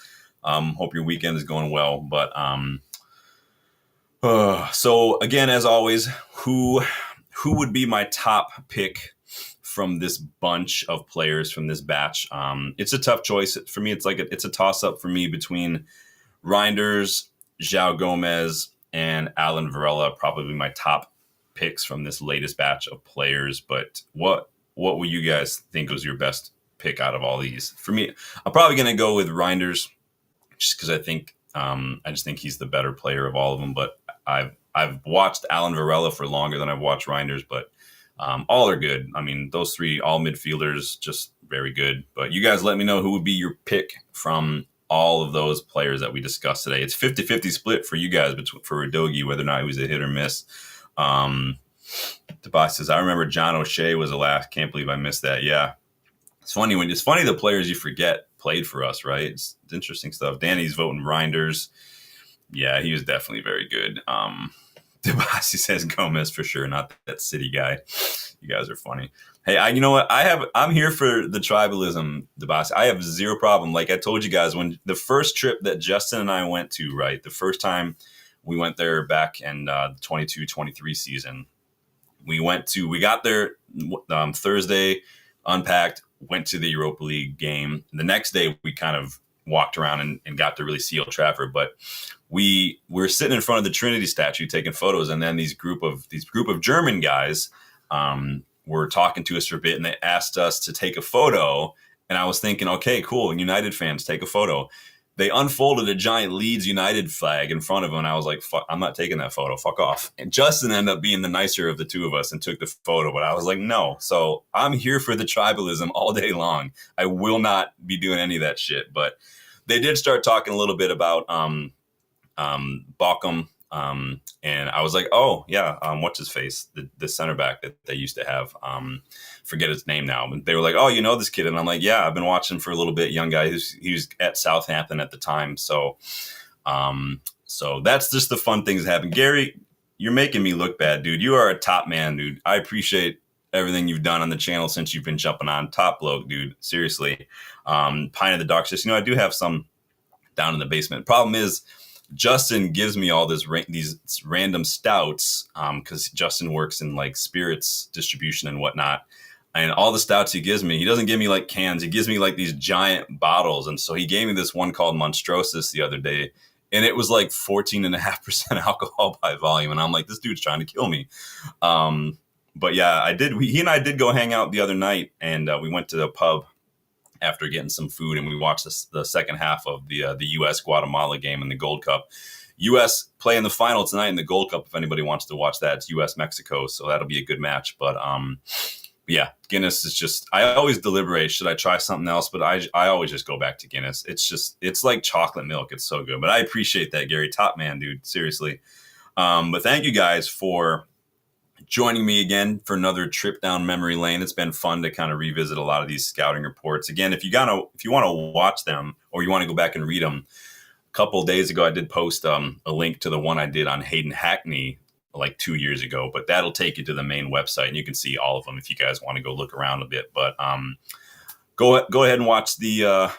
Hope your weekend is going well. But so again, as always, who would be my top pick from this bunch of players from this batch? It's a tough choice for me. It's a toss up for me between Reinders, João Gomez, and Alan Varela. Probably my top picks from this latest batch of players. But what would you guys think was your best pick out of all these? For me, I'm probably going to go with Reinders, just because I just think he's the better player of all of them. But I've watched Alan Varela for longer than I've watched Reinders, but all are good. I mean, those 3 all midfielders, just very good. But you guys let me know who would be your pick from all of those players that we discussed today. It's 50-50 split for you guys for Udogie, whether or not he was a hit or miss. Tobias says, I remember John O'Shea was the last. Can't believe I missed that. Yeah. It's funny the players you forget played for us, right? It's interesting stuff. Danny's voting Reinders. Yeah, he was definitely very good. Debasi says Gomez for sure, not that City guy. You guys are funny. Hey, you know what? I'm here for the tribalism, Debasi. I have zero problem. Like I told you guys, when the first trip that Justin and I went to, right? The first time we went there back in the 22-23 season, we got there Thursday, unpacked, went to the Europa League game. The next day, we kind of walked around and got to really see Old Trafford. But we were sitting in front of the Trinity statue taking photos, and then these group of German guys were talking to us for a bit, and they asked us to take a photo. And I was thinking, okay, cool, United fans, take a photo. They unfolded a giant Leeds United flag in front of them, and I was like, fuck, I'm not taking that photo. Fuck off. And Justin ended up being the nicer of the two of us and took the photo, but I was like, no. So I'm here for the tribalism all day long. I will not be doing any of that shit. But they did start talking a little bit about Bochum, and I was like, oh, yeah, what's his face? The center back that they used to have. Forget his name now. But they were like, oh, you know this kid? And I'm like, yeah, I've been watching for a little bit. Young guy. He was at Southampton at the time. So that's just the fun things that happen. Gary, you're making me look bad, dude. You are a top man, dude. I appreciate everything you've done on the channel since you've been jumping on. Top bloke, dude. Seriously. Pine of the Dark Sisters. I do have some down in the basement. Problem is, Justin gives me all these random stouts because Justin works in like spirits distribution and whatnot. And all the stouts he gives me, he doesn't give me like cans. He gives me like these giant bottles. And so he gave me this one called Monstrosus the other day. And it was like 14.5% alcohol by volume. And I'm like, this dude's trying to kill me. But yeah, he and I did go hang out the other night. And we went to the pub after getting some food. And we watched the second half of the U.S.-Guatemala game in the Gold Cup. U.S. play in the final tonight in the Gold Cup. If anybody wants to watch that, it's U.S.-Mexico. So that'll be a good match. But yeah, Guinness is just, I always deliberate, should I try something else? But I always just go back to Guinness. It's like chocolate milk. It's so good. But I appreciate that, Gary. Top man, dude. Seriously. But thank you guys for joining me again for another trip down memory lane. It's been fun to kind of revisit a lot of these scouting reports. Again, if you want to watch them or you want to go back and read them, a couple of days ago, I did post a link to the one I did on Hayden Hackney like 2 years ago, but that'll take you to the main website and you can see all of them if you guys want to go look around a bit. But go ahead and watch the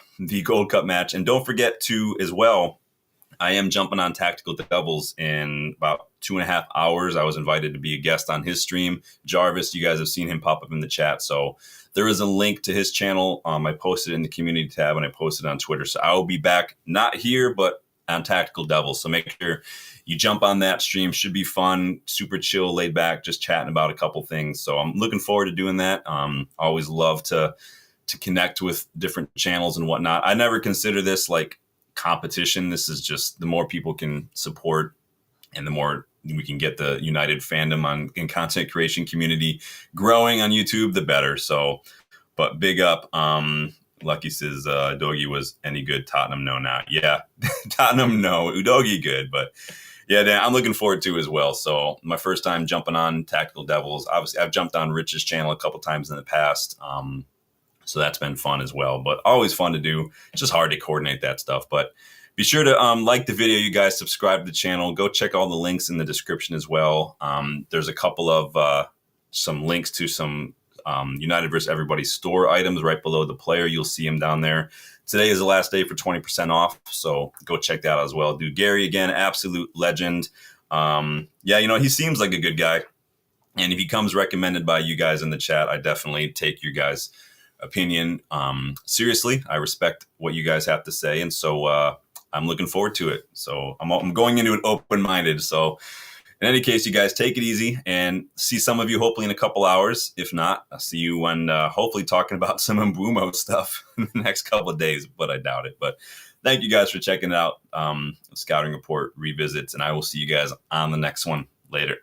Gold Cup match. And don't forget to, as well, I am jumping on Tactical Devils in about 2.5 hours. I was invited to be a guest on his stream. Jarvis, you guys have seen him pop up in the chat. So there is a link to his channel. I posted it in the community tab and I posted it on Twitter. So I will be back, not here, but on Tactical Devils. So make sure you jump on that stream. Should be fun, super chill, laid back, just chatting about a couple things. So I'm looking forward to doing that. Always love to connect with different channels and whatnot. I never consider this like competition. This is just the more people can support and the more we can get the united fandom in content creation community growing on YouTube, the better. So, but big up. Lucky says Udogi was any good. Tottenham, no, not. Yeah, Tottenham, no. Udogi, good. But yeah, Dan, I'm looking forward to as well. So my first time jumping on Tactical Devils. Obviously, I've jumped on Rich's channel a couple times in the past. So that's been fun as well. But always fun to do. It's just hard to coordinate that stuff. But be sure to like the video, you guys. Subscribe to the channel. Go check all the links in the description as well. There's a couple of some links to some United vs. Everybody store items right below the player. You'll see them down there. Today is the last day for 20% off, so go check that out as well. Dude, Gary, again, absolute legend. Yeah, he seems like a good guy. And if he comes recommended by you guys in the chat, I definitely take you guys' opinion seriously. I respect what you guys have to say, and so I'm looking forward to it. So I'm going into it open-minded. So in any case, you guys take it easy and see some of you hopefully in a couple hours. If not, I'll see you when hopefully talking about some Mbumo stuff in the next couple of days, but I doubt it. But thank you guys for checking it out. Scouting Report revisits, and I will see you guys on the next one. Later.